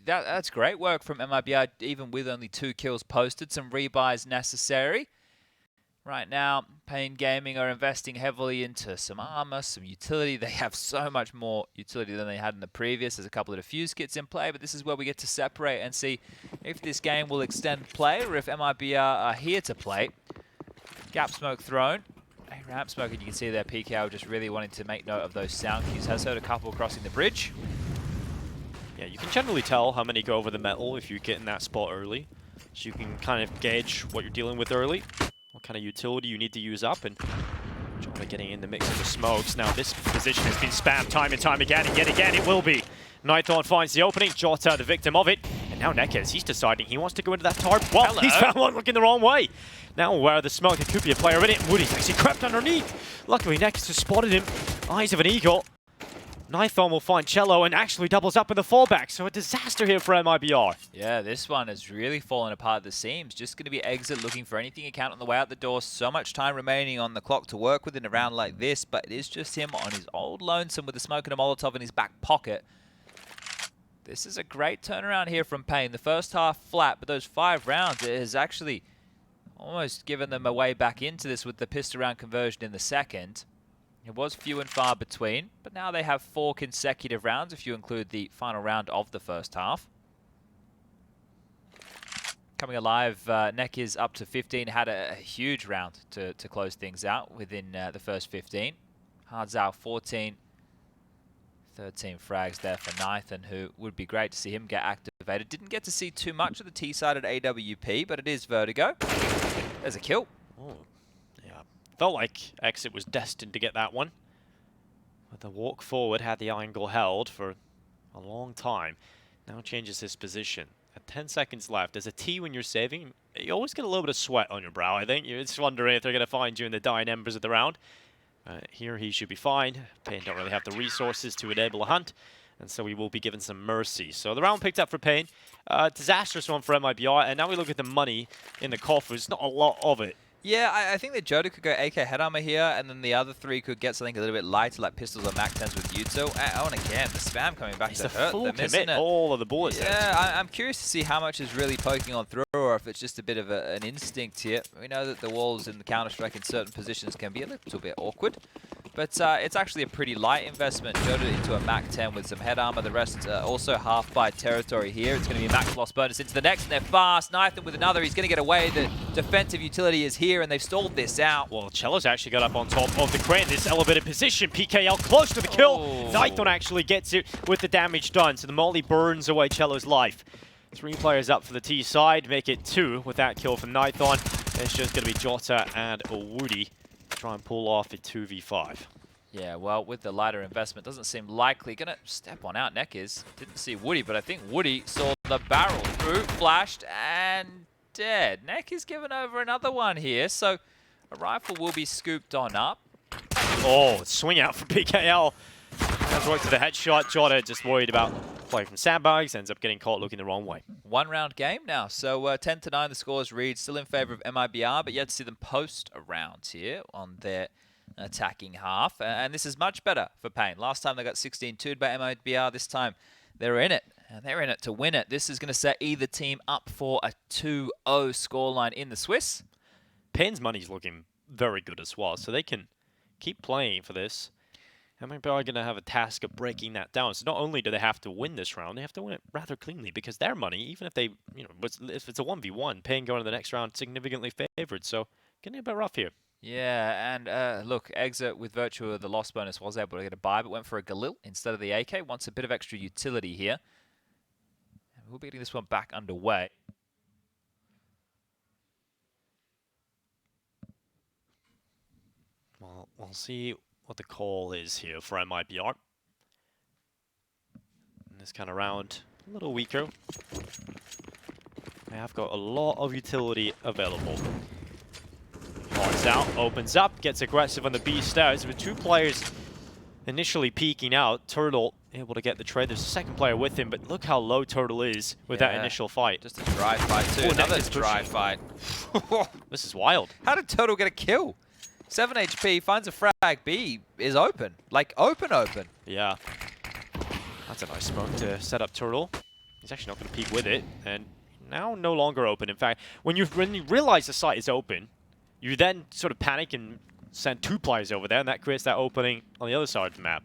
that's great work from MIBR, even with only 2 kills posted. Some rebuys necessary. Right now, paiN Gaming are investing heavily into some armor, some utility. They have so much more utility than they had in the previous. There's a couple of defuse kits in play, but this is where we get to separate and see if this game will extend play or if MIBR are here to play. Gap smoke thrown. A ramp smoke, and you can see there PKL just really wanting to make note of those sound cues. Has heard a couple crossing the bridge. Yeah, you can generally tell how many go over the metal if you get in that spot early. So you can kind of gauge what you're dealing with early, what kind of utility you need to use up, and JOTA getting in the mix of the smokes. Now this position has been spammed time and time again, and yet again it will be. Nython finds the opening, JOTA the victim of it, and now NEKIZ, he's deciding he wants to go into that tarp. Well, he's found one looking the wrong way. Now where the smoke, there could be a player in it. Woody's actually crept underneath. Luckily, NEKIZ has spotted him. Eyes of an eagle. Nython will find chelo and actually doubles up in the fallback. So a disaster here for MIBR. Yeah, this one has really fallen apart at the seams. Just going to be exit looking for anything he can on the way out the door. So much time remaining on the clock to work with in a round like this, but it is just him on his old lonesome with the smoke and a Molotov in his back pocket. This is a great turnaround here from paiN. The first half flat, but those 5 rounds, it has actually almost given them a way back into this with the pistol round conversion in the second. It was few and far between, but now they have 4 consecutive rounds if you include the final round of the first half. Coming alive, NEKIZ up to 15, had a huge round to close things out within the first 15. hardzao 14, 13 frags there for nython, who would be great to see him get activated. Didn't get to see too much of the T side at AWP, but it is Vertigo. There's a kill. Oh. Felt like Exit was destined to get that one. But the walk forward had the angle held for a long time. Now changes his position. At 10 seconds left, as a T when you're saving, you always get a little bit of sweat on your brow, I think. You're just wondering if they're going to find you in the dying embers of the round. Here he should be fine. paiN don't really have the resources to enable a hunt, and so he will be given some mercy. So the round picked up for paiN. Disastrous one for MIBR, and now we look at the money in the coffers. Not a lot of it. Yeah, I think that JOTA could go AK head armor here, and then the other 3 could get something a little bit lighter, like pistols or Mac 10s with Yuto. Oh, and again, the spam coming back to hurt them, isn't it? All of the bullets. Yeah, I'm curious to see how much is really poking on through, or if it's just a bit of an instinct here. We know that the walls in the Counter-Strike in certain positions can be a little bit awkward, but it's actually a pretty light investment. JOTA into a Mac 10 with some head armor. The rest also half by territory here. It's going to be a Max loss bonus into the next, and they're fast. nython with another. He's going to get away. The defensive utility is here, and they've stalled this out. Well, chelo's actually got up on top of the crane. This elevated position. PGL close to the kill. Nython actually gets it with the damage done. So the molly burns away chelo's life. 3 players up for the T side. Make it 2 with that kill from Nython. It's just going to be JOTA and Woody to try and pull off a 2v5. Yeah, well, with the lighter investment, doesn't seem likely. Gonna step on out. NEKIZ didn't see Woody, but I think Woody saw the barrel through, flashed, and dead. NEKIZ given over another one here, so a rifle will be scooped on up. Oh, swing out for PGL. That's worked to the headshot. JOTA just worried about playing from sandbags, ends up getting caught looking the wrong way. 1 round game now, so 10-9 the scores read, still in favor of MIBR, but yet to see them post a round here on their attacking half, and this is much better for paiN. Last time they got 16-2'd by MIBR, this time they're in it, and they're in it to win it. This is going to set either team up for a 2-0 scoreline in the Swiss. paiN's money's looking very good as well, so they can keep playing for this. MIBR are going to have a task of breaking that down. So not only do they have to win this round, they have to win it rather cleanly, because their money, even if they, if it's a 1v1, paiN going to the next round significantly favored. So getting a bit rough here. Yeah, and look, Exit with virtue of the loss bonus was able to get a buy, but went for a Galil instead of the AK. Wants a bit of extra utility here. And we'll be getting this one back underway. Well, we'll see what the call is here for MIBR. In this kind of round, a little weaker. They have got a lot of utility available. hardzao opens up, gets aggressive on the B stairs with 2 players initially peeking out. Tuurtle able to get the trade. There's a second player with him, but look how low Tuurtle is with that initial fight. Just a dry fight too. Another dry fight. This is wild. How did Tuurtle get a kill? 7 HP, finds a frag. B is open. Like, open. Yeah. That's a nice smoke to set up Tuurtle. He's actually not going to peek with it. And now no longer open. In fact, when you realize the site is open, you then sort of panic and send 2 players over there, and that creates that opening on the other side of the map.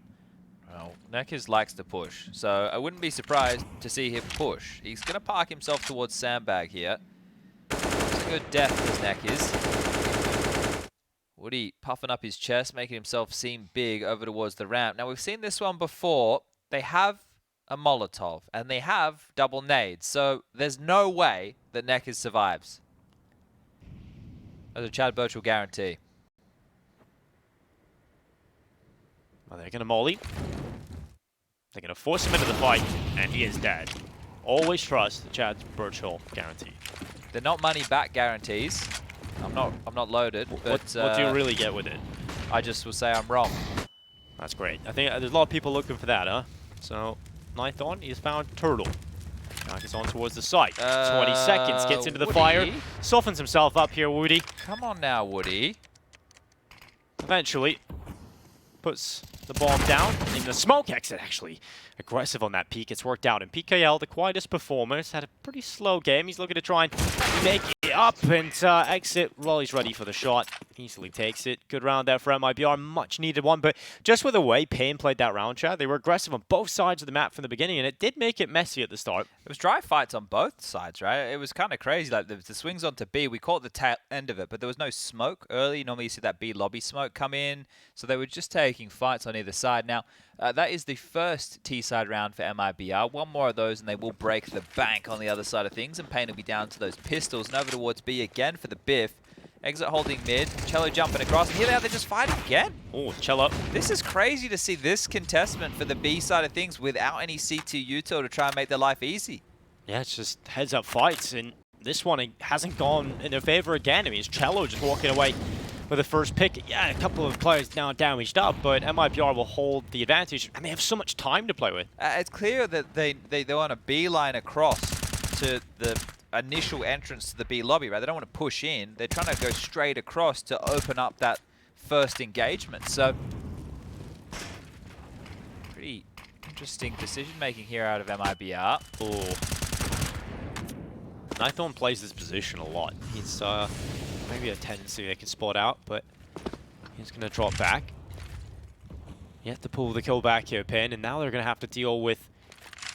Well, NEKIZ likes to push, so I wouldn't be surprised to see him push. He's going to park himself towards sandbag here. It's a good death for NEKIZ. Woody puffing up his chest, making himself seem big over towards the ramp. Now, we've seen this one before. They have a Molotov, and they have double nades, so there's no way that NEKIZ survives. That's a Chad Birchall guarantee. Well, they're going to molly. They're going to force him into the fight, and he is dead. Always trust Chad's virtual guarantee. They're not money back guarantees. I'm not loaded. But, what do you really get with it? I just will say I'm wrong. That's great. I think there's a lot of people looking for that, huh? So, nython, he's found Tuurtle. Now he's on towards the site. 20 seconds, gets into the fire. Softens himself up here, Woody. Come on now, Woody. Eventually, puts the bomb down. In the smoke exit, actually. Aggressive on that peak. It's worked out. And PGL, the quietest performer, has had a pretty slow game. He's looking to try and make it up and exit. Well, he's ready for the shot. Easily takes it. Good round there for MIBR. Much needed one. But just with the way paiN played that round, Chad, they were aggressive on both sides of the map from the beginning. And it did make it messy at the start. It was dry fights on both sides, right? It was kind of crazy. Like the swings onto B, we caught the tail end of it, but there was no smoke early. Normally you see that B lobby smoke come in. So they were just taking fights on either side. Now, that is the first T-side round for MIBR. One more of those and they will break the bank on the other side of things. And paiN will be down to those pistols. And over towards B again for the biff. Exit holding mid. Chelo jumping across. And here they are, they're just fighting again. Oh, chelo. This is crazy to see this contestment for the B side of things without any CT util to try and make their life easy. Yeah, it's just heads-up fights. And this one it hasn't gone in their favor again. I mean, it's chelo just walking away with the first pick. Yeah, a couple of players now damaged up, but MIBR will hold the advantage, and they have so much time to play with. It's clear that they want a beeline across to the initial entrance to the B lobby, right? They don't want to push in. They're trying to go straight across to open up that first engagement. So, pretty interesting decision-making here out of MIBR. Oh. nython plays this position a lot. He's maybe a tendency they can spot out, but he's going to drop back. You have to pull the kill back here, paiN, and now they're going to have to deal with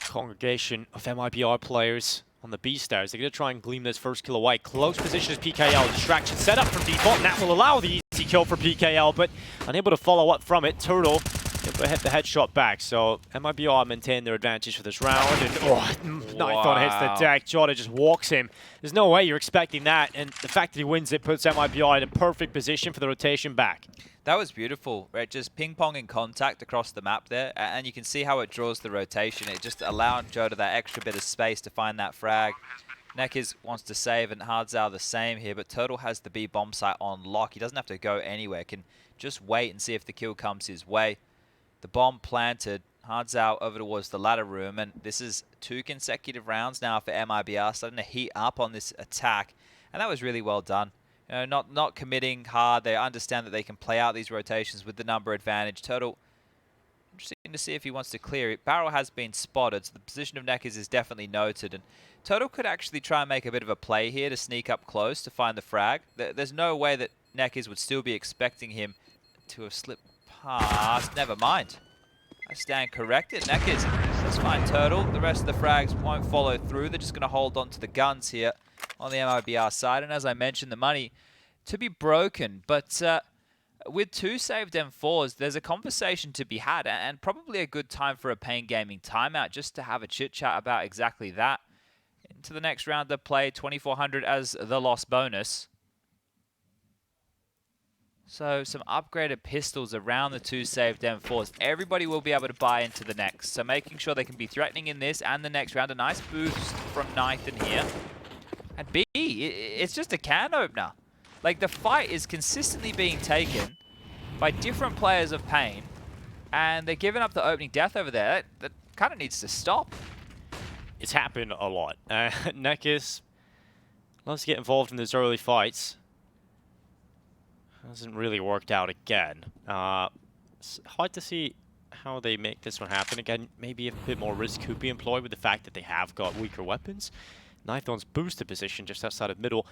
a congregation of MIBR players on the B stairs. They're going to try and gleam this first kill away. Close position is PGL. Distraction set up from default, and that will allow the easy kill for PGL, but unable to follow up from it. Tuurtle able to hit the headshot back, so MIBR maintain their advantage for this round, and nython hits the deck. JOTA just walks him. There's no way you're expecting that, and the fact that he wins it puts MIBR in a perfect position for the rotation back. That was beautiful, right? Just ping-ponging contact across the map there, and you can see how it draws the rotation. It just allowed JOTA that extra bit of space to find that frag. NEKIZ wants to save, and hardzao the same here, but Tuurtle has the B bomb site on lock. He doesn't have to go anywhere. Can just wait and see if the kill comes his way. The bomb planted, hardzao over towards the ladder room, and this is 2 consecutive rounds now for MIBR, starting to heat up on this attack, and that was really well done. You know, not committing hard. They understand that they can play out these rotations with the number advantage. Tuurtle, interesting to see if he wants to clear it. Barrel has been spotted, so the position of NEKIZ is definitely noted, and Tuurtle could actually try and make a bit of a play here to sneak up close to find the frag. There's no way that NEKIZ would still be expecting him to have slipped past. Never mind. I stand corrected. NEKIZ, let's find Tuurtle. The rest of the frags won't follow through. They're just going to hold on to the guns here on the MIBR side. And as I mentioned, the money to be broken. But with 2 saved M4s, there's a conversation to be had, and probably a good time for a paiN Gaming timeout just to have a chit-chat about exactly that. Into the next round of play, 2,400 as the loss bonus. So some upgraded pistols around the 2 saved M4s. Everybody will be able to buy into the next. So making sure they can be threatening in this and the next round. A nice boost from nython here. And B, it's just a can opener. Like, the fight is consistently being taken by different players of paiN, and they're giving up the opening death over there. That kind of needs to stop. It's happened a lot. NEKIZ loves to get involved in those early fights. Hasn't really worked out again. It's hard to see how they make this one happen again. Maybe a bit more risk could be employed with the fact that they have got weaker weapons. nython's boosted position just outside of middle.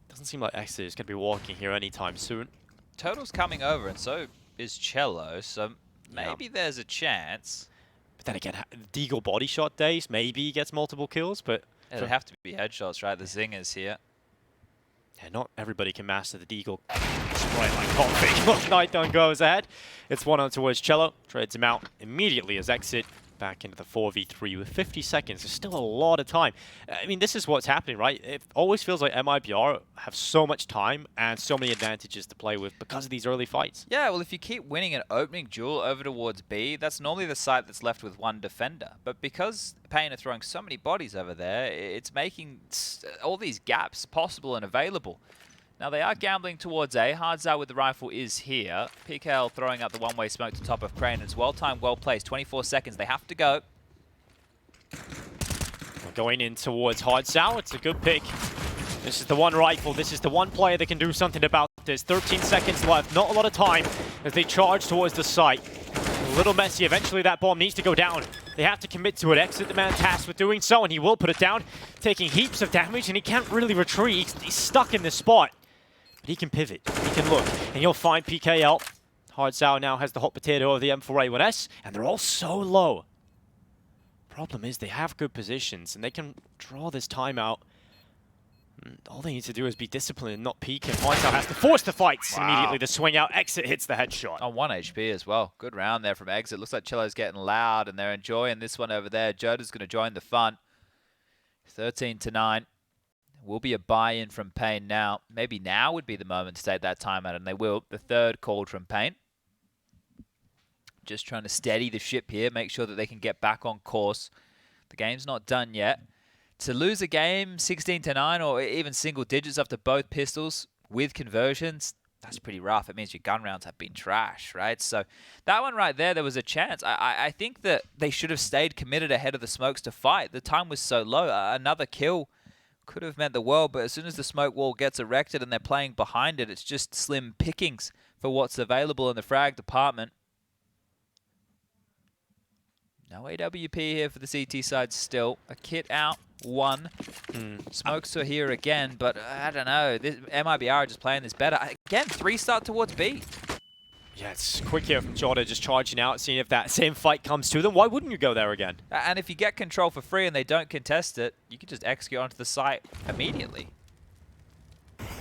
Doesn't seem like Exeter is going to be walking here anytime soon. Tuurtle's coming over, and so is chelo, so maybe there's a chance. But then again, Deagle body shot days, maybe he gets multiple kills, but... It'll have to be headshots, right? The zingers here. Yeah, not everybody can master the Deagle. Right like coffee. nython goes ahead. It's 1-on towards chelo. Trades him out immediately as Exit back into the 4v3 with 50 seconds. There's still a lot of time. I mean, this is what's happening, right? It always feels like MIBR have so much time and so many advantages to play with because of these early fights. Yeah, well, if you keep winning an opening duel over towards B, that's normally the site that's left with one defender. But because paiN are throwing so many bodies over there, it's making all these gaps possible and available. Now, they are gambling towards A. hardzao with the rifle is here. PGL throwing out the one-way smoke to top of Crane. It's well-timed, well-placed. 24 seconds. They have to go. Going in towards hardzao. It's a good pick. This is the one rifle. This is the one player that can do something about this. 13 seconds left. Not a lot of time as they charge towards the site. A little messy. Eventually, that bomb needs to go down. They have to commit to it. Exit the man tasked with doing so, and he will put it down, taking heaps of damage, and he can't really retreat. He's stuck in this spot. But he can pivot, he can look, and you'll find PGL. hardzao now has the hot potato of the M4A1S, and they're all so low. Problem is they have good positions, and they can draw this timeout. All they need to do is be disciplined and not peek, and hardzao has to force the fights. Wow. Immediately the swing out, Exit hits the headshot. On 1 HP as well. Good round there from Exit. Looks like chelo's getting loud, and they're enjoying this one over there. JOTA's going to join the fun. 13-9. Will be a buy-in from paiN now. Maybe now would be the moment to take that timeout, and they will. The third called from paiN. Just trying to steady the ship here, make sure that they can get back on course. The game's not done yet. To lose a game 16-9 or even single digits after both pistols with conversions, that's pretty rough. It means your gun rounds have been trash, right? So that one right there was a chance. I think that they should have stayed committed ahead of the smokes to fight. The time was so low. Another kill could have meant the world, but as soon as the smoke wall gets erected and they're playing behind it, it's just slim pickings for what's available in the frag department. No AWP here for the CT side still. A kit out, one. Smokes are here again, but I don't know. This MIBR are just playing this better. Again, 3 start towards B. Yeah, it's quick here from JOTA, just charging out, seeing if that same fight comes to them. Why wouldn't you go there again? And if you get control for free and they don't contest it, you can just execute onto the site immediately.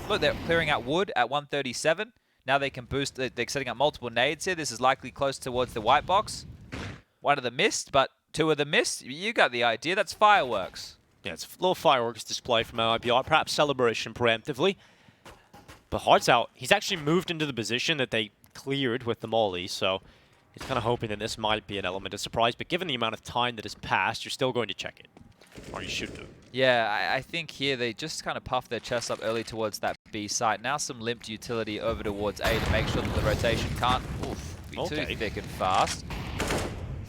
Look, they're clearing out wood at 137. Now they can boost. They're setting up multiple nades here. This is likely close towards the white box. One of them missed, but 2 of them missed. You got the idea. That's fireworks. Yeah, it's a little fireworks display from MIBR, perhaps celebration preemptively. But hardzao, he's actually moved into the position that they cleared with the molly, so he's kind of hoping that this might be an element of surprise, but given the amount of time that has passed, you're still going to check it. Or you should do. Yeah, I think here they just kind of puff their chest up early towards that B site. Now some limped utility over towards A to make sure that the rotation can't be too thick and fast.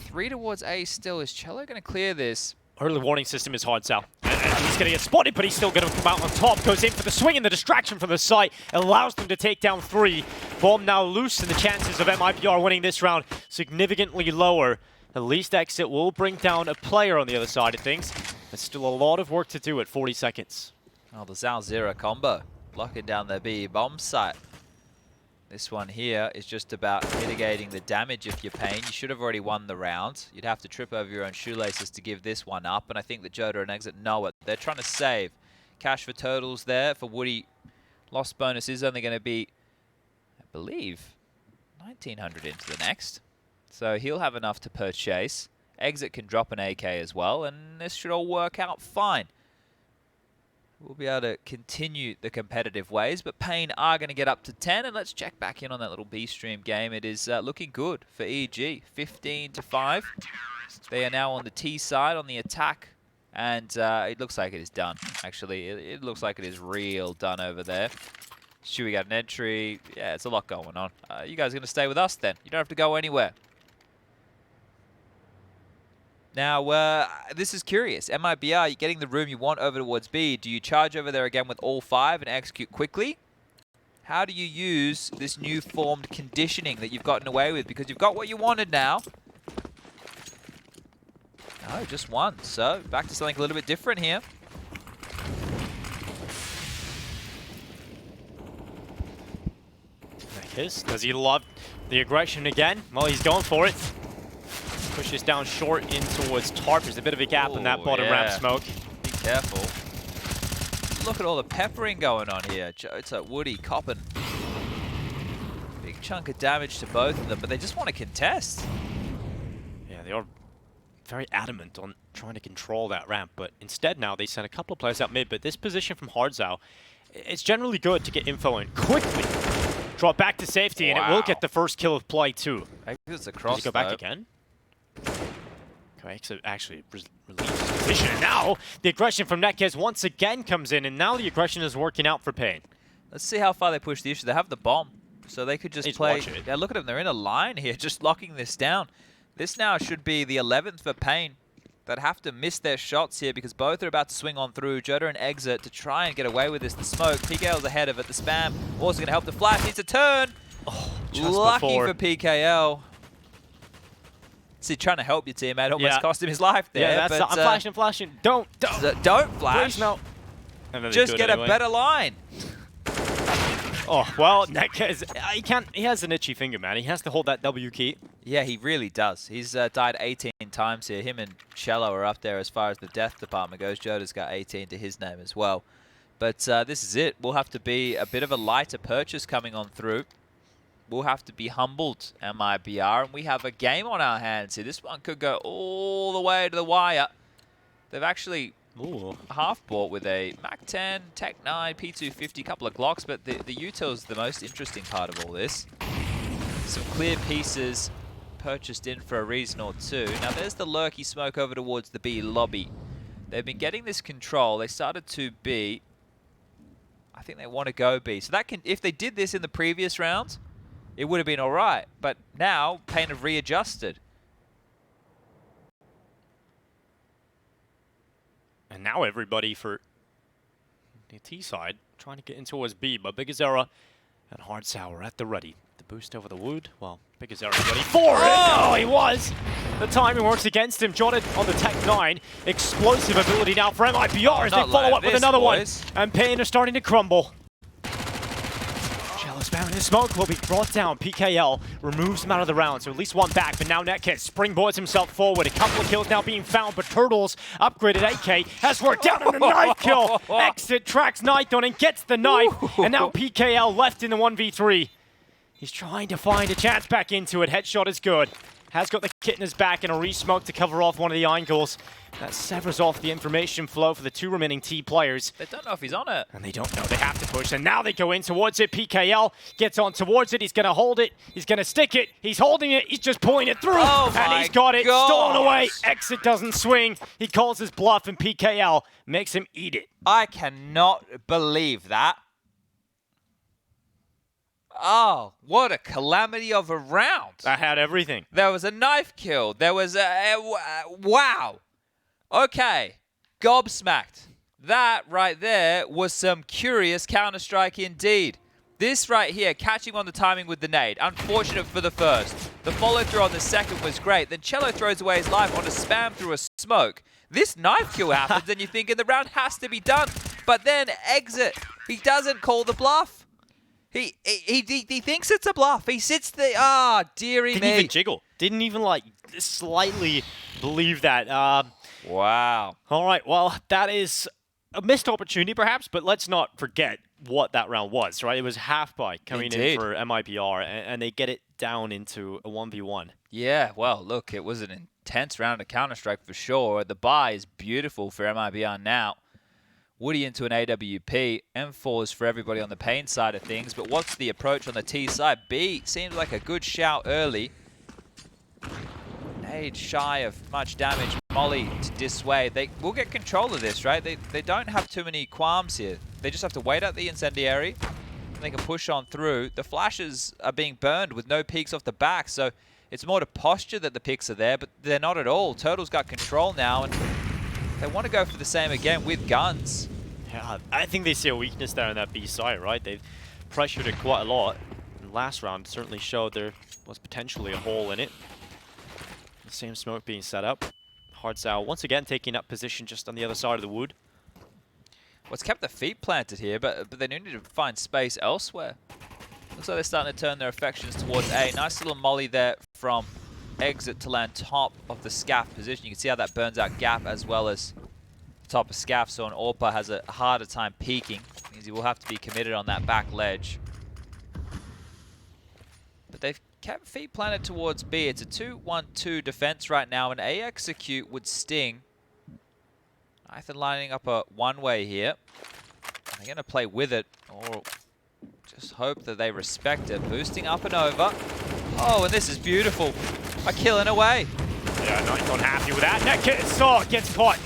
3 towards A still. Is chelo going to clear this? Early warning system is hardzao. And he's going to get spotted, but he's still going to come out on top. Goes in for the swing, and the distraction from the site allows them to take down 3. Bomb now loose, and the chances of MIBR winning this round significantly lower. At least Exit will bring down a player on the other side of things. There's still a lot of work to do at 40 seconds. Oh, the Zao-Zero combo. Locking down their B bomb site. This one here is just about mitigating the damage if you're paiN. You should have already won the round. You'd have to trip over your own shoelaces to give this one up, and I think that JOTA and Exit know it. They're trying to save. Cash for turtles there. For Woody, lost bonus is only going to be, I believe, 1,900 into the next. So he'll have enough to purchase. Exit can drop an AK as well, and this should all work out fine. We'll be able to continue the competitive ways, but paiN are going to get up to 10, and let's check back in on that little B-stream game. It is looking good for EG, 15-5. They are now on the T side, on the attack, and it looks like it is done. Actually, it looks like it is real done over there. Stewie got an entry. Yeah, it's a lot going on. You guys are going to stay with us then. You don't have to go anywhere. Now, this is curious. MIBR, you're getting the room you want over towards B. Do you charge over there again with all 5 and execute quickly? How do you use this new formed conditioning that you've gotten away with? Because you've got what you wanted now. No, just 1. So, back to something a little bit different here. NEKIZ, does he love the aggression again? Well, he's going for it. Pushes down short in towards Tarp. There's a bit of a gap in that bottom ramp smoke. Be careful. Look at all the peppering going on here. JOTA, Woody, copping. Big chunk of damage to both of them, but they just want to contest. Yeah, they are very adamant on trying to control that ramp, but instead now they send a couple of players out mid, but this position from hardzao, it's generally good to get info and quickly drop back to safety, and it will get the first kill of play too. Exit's across. Does he go back again? Okay, Exit actually relieves his position, and now the aggression from NEKIZ once again comes in, and now the aggression is working out for paiN. Let's see how far they push the issue. They have the bomb, so they could just play. Watch it. Yeah, look at them. They're in a line here, just locking this down. This now should be the 11th for paiN. That have to miss their shots here because both are about to swing on through. JOTA and Exit to try and get away with this. The smoke, PKL's ahead of it. The spam also going to help the flash. Needs a turn. Oh, lucky for PKL. See, trying to help your teammate almost cost him his life there. Yeah, that's but, I'm flashing. Don't flash. Please, no. Just get a better line. Oh, well, NEKIZ, he has an itchy finger, man. He has to hold that W key. Yeah, he really does. He's died 18 times here. Him and chelo are up there as far as the death department goes. JOTA's got 18 to his name as well. But this is it. We'll have to be a bit of a lighter purchase coming on through. We'll have to be humbled, MIBR, and we have a game on our hands here. This one could go all the way to the wire. They've actually half-bought with a MAC-10, Tech-9, P250, couple of Glocks, but the util is the most interesting part of all this. Some clear pieces purchased in for a reason or two. Now there's the lurky smoke over towards the B lobby. They've been getting this control. They started to B. I think they want to go B. So that can, if they did this in the previous rounds, it would have been all right. But now paiN have readjusted. And now everybody for the T side trying to get in towards B, but bigazera and hardzao are at the ready. The boost over the wood, well, bigazera ready for it. Oh, he was! The timing works against him. JOTA on the Tech-9. Explosive ability now for MIBR as they follow up with another one. And paiN are starting to crumble. Spamming his smoke will be brought down. PKL removes him out of the round, so at least one back, but now NEKIZ springboards himself forward. A couple of kills now being found, but Tuurtle's upgraded AK has worked out on the knife kill. Exit tracks nython and gets the knife, and now PKL left in the 1v3. He's trying to find a chance back into it. Headshot is good. Has got the kit in his back and a re-smoke to cover off one of the angles. That severs off the information flow for the two remaining T players. They don't know if he's on it. And they don't know. They have to push. And now they go in towards it. PKL gets on towards it. He's going to hold it. He's going to stick it. He's holding it. He's just pulling it through. Oh and he's got it. Stolen away. Exit doesn't swing. He calls his bluff, and PKL makes him eat it. I cannot believe that. Oh, what a calamity of a round. That had everything. There was a knife kill. There was a wow. Okay, gobsmacked. That right there was some curious Counter-Strike indeed. This right here, catching on the timing with the nade. Unfortunate for the first. The follow-through on the second was great. Then chelo throws away his life on a spam through a smoke. This knife kill happens and you're thinking the round has to be done. But then Exit, he doesn't call the bluff. He thinks it's a bluff. He sits there. Dearie me. Didn't even jiggle. Didn't even like slightly believe that. Wow. All right. Well, that is a missed opportunity, perhaps, but let's not forget what that round was, right? It was half by coming in for MIBR, and they get it down into a 1v1. Yeah. Well, look, it was an intense round of Counter-Strike for sure. The buy is beautiful for MIBR now. Woody into an AWP. M4 is for everybody on the paiN side of things. But what's the approach on the T side? B seems like a good shout early. Nade shy of much damage. Molly to dissuade. They will get control of this, right? They don't have too many qualms here. They just have to wait out the incendiary. They can push on through. The flashes are being burned with no peaks off the back. So it's more to posture that the picks are there. But they're not at all. Tuurtle's got control now. And they want to go for the same again with guns. Yeah, I think they see a weakness there on that B side, right? They've pressured it quite a lot. And last round certainly showed there was potentially a hole in it. The same smoke being set up. hardzao once again taking up position just on the other side of the wood. What's kept the feet planted here, but they need to find space elsewhere. Looks like they're starting to turn their affections towards A. Nice little molly there from Exit to land top of the scaff position. You can see how that burns out gap as well as top of scaff, so an AWPer has a harder time peeking because he will have to be committed on that back ledge. But they've kept feet planted towards B. It's a 2-1-2 defense right now, and A execute would sting. Nython lining up a one-way here. They're going to play with it, or just hope that they respect it. Boosting up and over. Oh, and this is beautiful. A killing away. Yeah, NEKIZ happy with that. NEKIZ gets caught.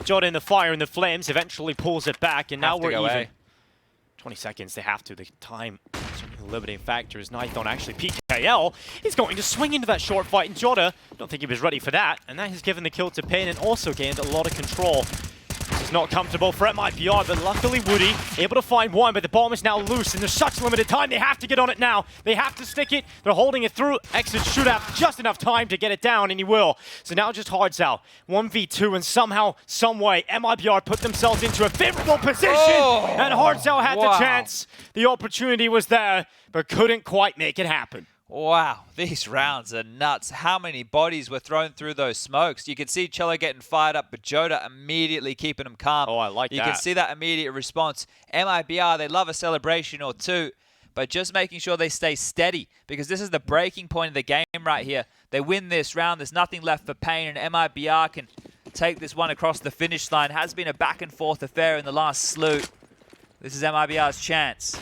JOTA in the fire and the flames, eventually pulls it back, and now we're even. 20 seconds, they have to. The time certainly the limiting factor is NEKIZ actually. PGL is going to swing into that short fight, and JOTA, don't think he was ready for that, and that has given the kill to paiN and also gained a lot of control. It's not comfortable for MIBR, but luckily Woody able to find one, but the bomb is now loose, and there's such limited time. They have to get on it now. They have to stick it. They're holding it through. Exit should have just enough time to get it down, and he will. So now just hardzao. 1v2, and somehow, someway, MIBR put themselves into a favorable position, and hardzao had the chance. The opportunity was there, but couldn't quite make it happen. Wow, these rounds are nuts. How many bodies were thrown through those smokes? You can see chelo getting fired up, but JOTA immediately keeping him calm. Oh, I like that. You can see that immediate response. MIBR, they love a celebration or two, but just making sure they stay steady, because this is the breaking point of the game right here. They win this round, there's nothing left for paiN, and MIBR can take this one across the finish line. Has been a back and forth affair in the last slew. This is MIBR's chance.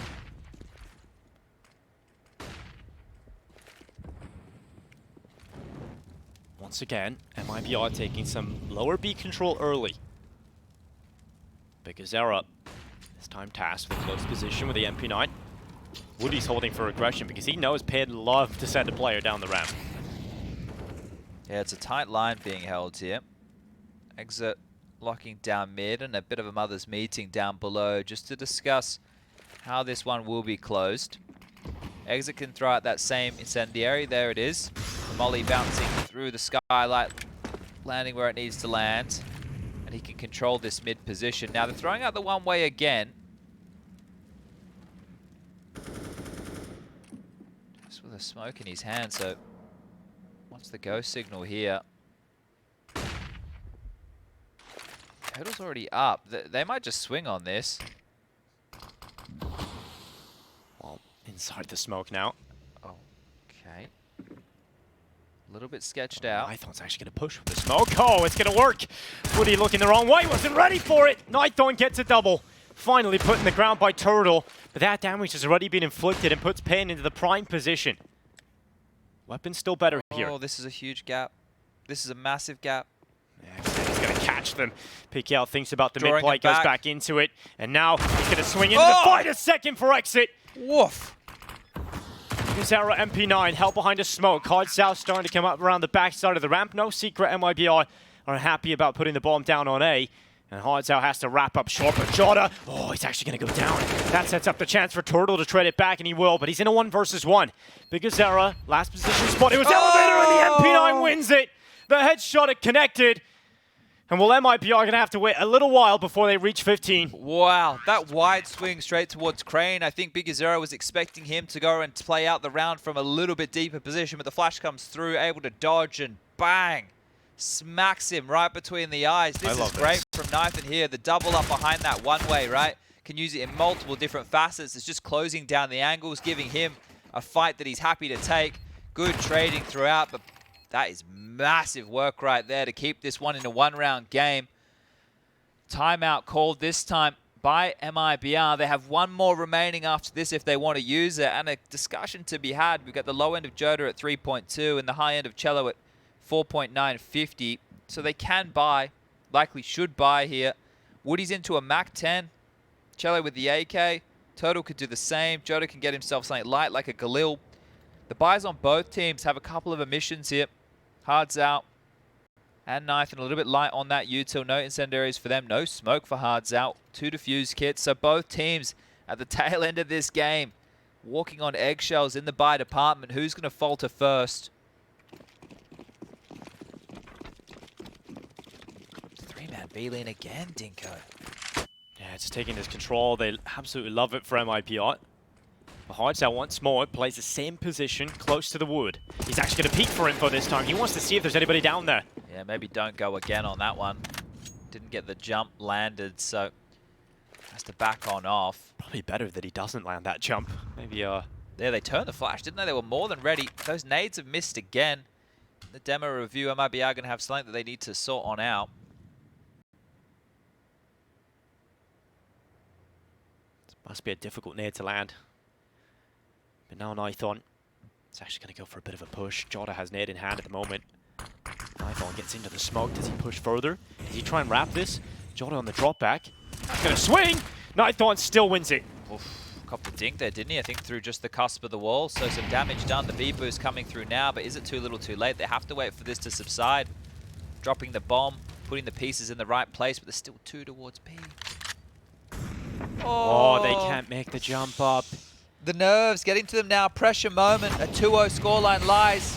Once again, MIBR taking some lower B control early. Bigazera this time tasked with close position with the MP9. Woody's holding for aggression because he knows paiN love to send a player down the ramp. Yeah, it's a tight line being held here. Exit locking down mid, and a bit of a mother's meeting down below just to discuss how this one will be closed. Exit can throw out that same incendiary. There it is. Molly bouncing through the skylight, landing where it needs to land. And he can control this mid position. Now they're throwing out the one way again. Just with a smoke in his hand, so what's the go signal here? Hurdle's already up. They might just swing on this. Well, inside the smoke now. Okay. A little bit sketched out. Nython's actually going to push with the smoke. Oh, it's going to work. Woody looking the wrong way. Wasn't ready for it. Nython gets a double. Finally put in the ground by Tuurtle. But that damage has already been inflicted and puts paiN into the prime position. Weapon's still better here. Oh, this is a huge gap. This is a massive gap. Yeah, he's going to catch them. PGL thinks about the mid play, goes back into it. And now he's going to swing into the fight. A second for exit. Woof. Bigazera MP9 held behind a smoke. hardzao starting to come up around the backside of the ramp. No secret MIBR are happy about putting the bomb down on A. And hardzao has to wrap up short, but JOTA, oh, he's actually going to go down. That sets up the chance for Tuurtle to trade it back, and he will, but he's in a 1 versus 1. Bigazera, last position spot. It was Elevator, and the MP9 wins it. The headshot it connected. And will MIBR going to have to wait a little while before they reach 15. Wow, that wide swing straight towards Crane. I think Bigazera was expecting him to go and play out the round from a little bit deeper position, but the flash comes through, able to dodge, and bang! Smacks him right between the eyes. This is great from Nython here. The double up behind that one way, right? Can use it in multiple different facets. It's just closing down the angles, giving him a fight that he's happy to take. Good trading throughout, but that is massive work right there to keep this one in a one-round game. Timeout called this time by MIBR. They have one more remaining after this if they want to use it, and a discussion to be had. We've got the low end of JOTA at 3.2 and the high end of chelo at 4.950. So they can buy, likely should buy here. Woody's into a Mac 10. chelo with the AK. Tuurtle could do the same. JOTA can get himself something light like a Galil. The buys on both teams have a couple of emissions here. hardzao and Nython a little bit light on that util. No incendiaries for them. No smoke for hardzao. 2 defuse kits. So both teams at the tail end of this game walking on eggshells in the buy department. Who's going to falter first? 3-man B-lane again, Dinko. Yeah, it's taking his control. They absolutely love it for MIBR. hardzao once more plays the same position close to the wood. He's actually going to peek for info this time. He wants to see if there's anybody down there. Yeah, maybe don't go again on that one. Didn't get the jump landed, so has to back on off. Probably better that he doesn't land that jump. Maybe There, they turned the flash, didn't they? They were more than ready. Those nades have missed again. The demo review, MIBR going to have something that they need to sort on out. This must be a difficult nade to land. But now nython is actually going to go for a bit of a push. JOTA has nade in hand at the moment. nython gets into the smoke. Does he push further? Does he try and wrap this? JOTA on the drop back. He's going to swing! nython still wins it. Oof. Copped the dink there, didn't he? I think through just the cusp of the wall. So some damage done. The B boost coming through now, but is it too little too late? They have to wait for this to subside. Dropping the bomb, putting the pieces in the right place, but there's still 2 towards B. Oh, they can't make the jump up. The nerves getting to them now. Pressure moment. A 2-0 scoreline lies.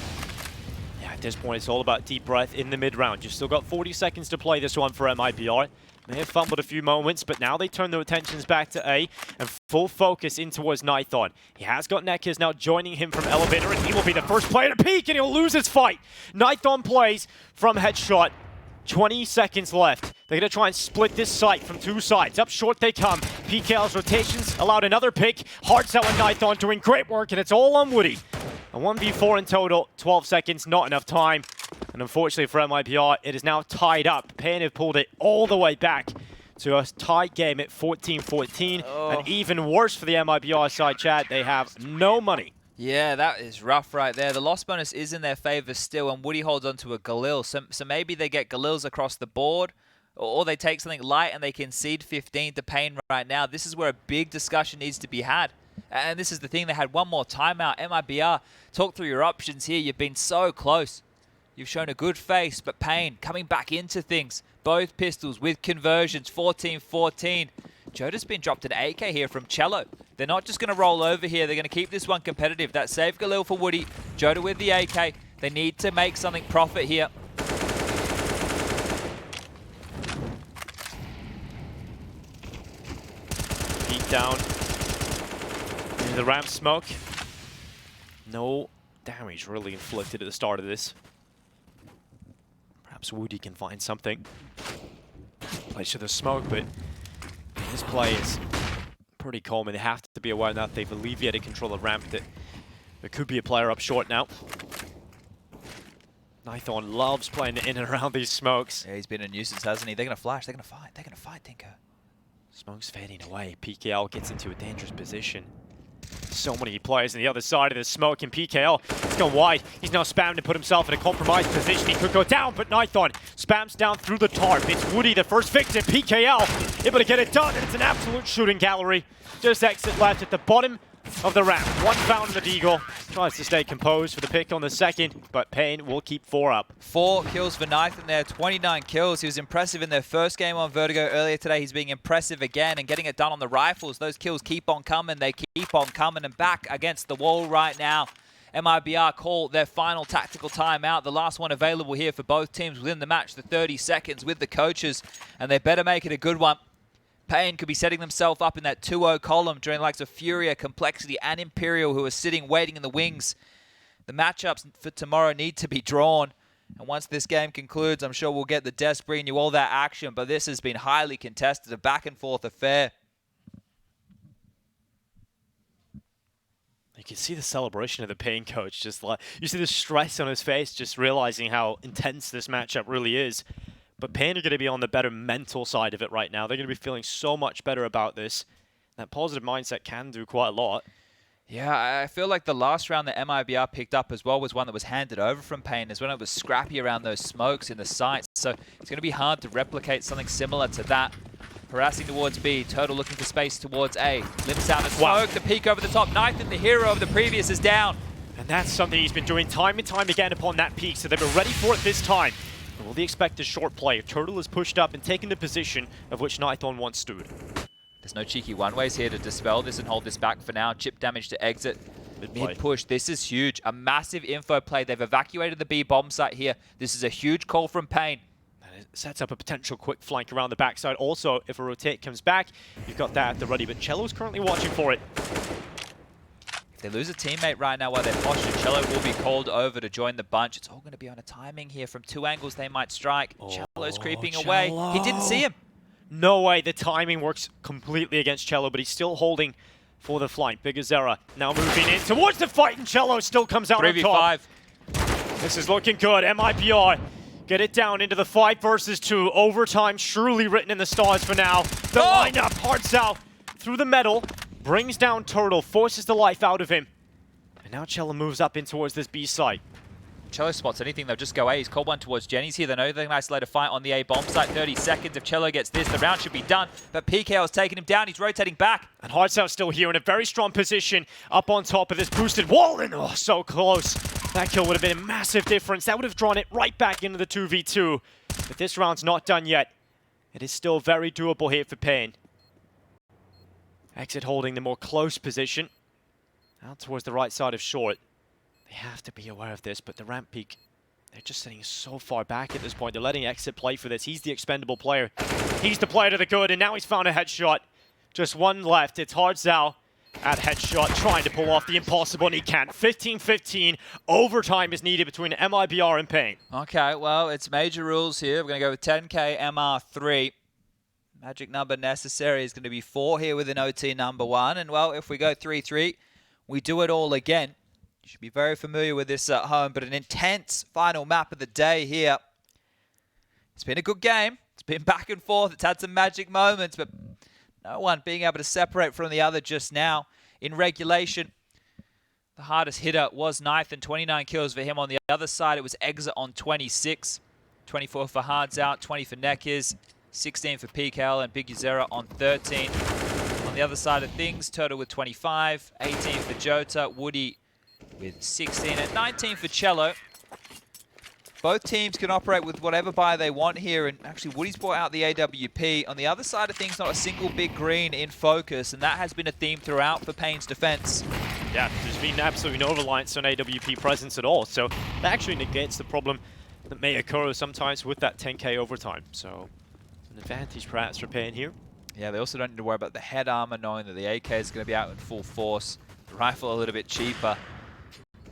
Yeah, at this point, it's all about deep breath in the mid-round. You've still got 40 seconds to play this one for MIBR. May have fumbled a few moments, but now they turn their attentions back to A and full focus in towards nython. He has got NEKIZ now joining him from elevator, and he will be the first player to peek, and he'll lose his fight. nython plays from headshot. 20 seconds left. They're going to try and split this site from 2 sides. Up short they come. PGL's rotations allowed another pick. hardzao and nython doing great work, and it's all on Woody. A 1v4 in total. 12 seconds, not enough time. And unfortunately for MIBR, it is now tied up. paiN have pulled it all the way back to a tied game at 14-14. And even worse for the MIBR side, Chad, they have no money. Yeah, that is rough right there. The loss bonus is in their favor still, and Woody holds on to a Galil. So maybe they get Galils across the board, or they take something light and they concede 15 to paiN right now. This is where a big discussion needs to be had. And this is the thing, they had one more timeout. MIBR, talk through your options here. You've been so close. You've shown a good face, but paiN coming back into things. Both pistols with conversions, 14-14. JOTA's been dropped an AK here from chelo. They're not just going to roll over here. They're going to keep this one competitive. That save Galil for Woody. JOTA with the AK. They need to make something profit here. Beat down into the ramp smoke. No damage really inflicted at the start of this. Perhaps Woody can find something. Plays to the smoke, but this play is pretty calm, and they have to be aware that they've alleviated control of ramp, that there could be a player up short now. nython loves playing in and around these smokes. Yeah, he's been a nuisance, hasn't he? They're going to flash. They're going to fight. They're going to fight, Tinker. Smoke's fading away. PGL gets into a dangerous position. So many players on the other side of the smoke, and PGL has gone wide. He's now spammed to put himself in a compromised position. He could go down, but nython spams down through the tarp. It's Woody, the first victim. PGL able to get it done, and it's an absolute shooting gallery. Just exit left at the bottom of the ramp. One found in the Deagle. Tries to stay composed for the pick on the second, but paiN will keep 4 up. 4 kills for nython there, 29 kills. He was impressive in their first game on Vertigo earlier today. He's being impressive again and getting it done on the rifles. Those kills keep on coming. They keep on coming, and back against the wall right now. MIBR call their final tactical timeout, the last one available here for both teams within the match, the 30 seconds with the coaches, and they better make it a good one. paiN could be setting themselves up in that 2-0 column during the likes of Furia, Complexity, and Imperial, who are sitting waiting in the wings. The matchups for tomorrow need to be drawn. And once this game concludes, I'm sure we'll get the desk bringing you all that action. But this has been highly contested, a back-and-forth affair. You can see the celebration of the paiN coach. Just like you see the stress on his face, just realizing how intense this matchup really is. But paiN are going to be on the better mental side of it right now. They're going to be feeling so much better about this. That positive mindset can do quite a lot. Yeah, I feel like the last round that MIBR picked up as well was one that was handed over from paiN, as when it was scrappy around those smokes in the sights. So it's going to be hard to replicate something similar to that. Harassing towards B, Tuurtle looking for space towards A. Limps out of smoke, the peek over the top. nython, the hero of the previous, is down. And that's something he's been doing time and time again upon that peak, so they were ready for it this time. Will they expect a short play? Tuurtle is pushed up and taken the position of which nython once stood. There's no cheeky one-ways here to dispel this and hold this back for now. Chip damage to exit. Mid-push. This is huge. A massive info play. They've evacuated the B bomb site here. This is a huge call from paiN. And it sets up a potential quick flank around the backside. Also, if a rotate comes back, you've got that at the ready. But chelo's currently watching for it. If they lose a teammate right now while they're postured, chelo will be called over to join the bunch. It's all going to be on a timing here. From 2 angles they might strike. Chelo's creeping away. He didn't see him. No way. The timing works completely against chelo, but he's still holding for the flank. Bigazera now moving in towards the fight, and chelo still comes out on top. 3v5. This is looking good. MIBR get it down into the 5 versus 2. Overtime surely written in the stars for now. The lineup, hardzao through the metal, brings down Tuurtle, forces the life out of him. And now chelo moves up in towards this B site. chelo spots anything, they'll just go A. He's called one towards Jenny's here. They know they can isolate a fight on the A bomb site. 30 seconds. If chelo gets this, the round should be done. But PGL's taking him down. He's rotating back. And hardzao's still here in a very strong position up on top of this boosted wall. And oh, so close. That kill would have been a massive difference. That would have drawn it right back into the 2v2. But this round's not done yet. It is still very doable here for paiN. Exit holding the more close position. Out towards the right side of short. They have to be aware of this, but the ramp peak, they're just sitting so far back at this point. They're letting Exit play for this. He's the expendable player. He's the player to the good, and now he's found a headshot. Just one left. It's hardzao at headshot, trying to pull off the impossible, and he can't. 15-15. Overtime is needed between MIBR and paiN. Okay, well, it's major rules here. We're going to go with 10k MR3. Magic number necessary is going to be 4 here with an OT number 1. And, well, if we go 3-3, we do it all again. You should be very familiar with this at home, but an intense final map of the day here. It's been a good game. It's been back and forth. It's had some magic moments, but no one being able to separate from the other just now. In regulation, the hardest hitter was nython, 29 kills for him. On the other side, it was Exit on 26. 24 for hardzao, 20 for NEKIZ, 16 for PGL and Bigazera on 13. On the other side of things, Tuurtle with 25, 18 for JOTA, Woody with 16 and 19 for chelo. Both teams can operate with whatever buy they want here, and actually Woody's brought out the AWP. On the other side of things, not a single big green in focus, and that has been a theme throughout for paiN's defense. Yeah, there's been absolutely no reliance on AWP presence at all, so that actually negates the problem that may occur sometimes with that 10k overtime. So an advantage perhaps for paiN here. Yeah, they also don't need to worry about the head armor, knowing that the AK is going to be out in full force. The rifle a little bit cheaper.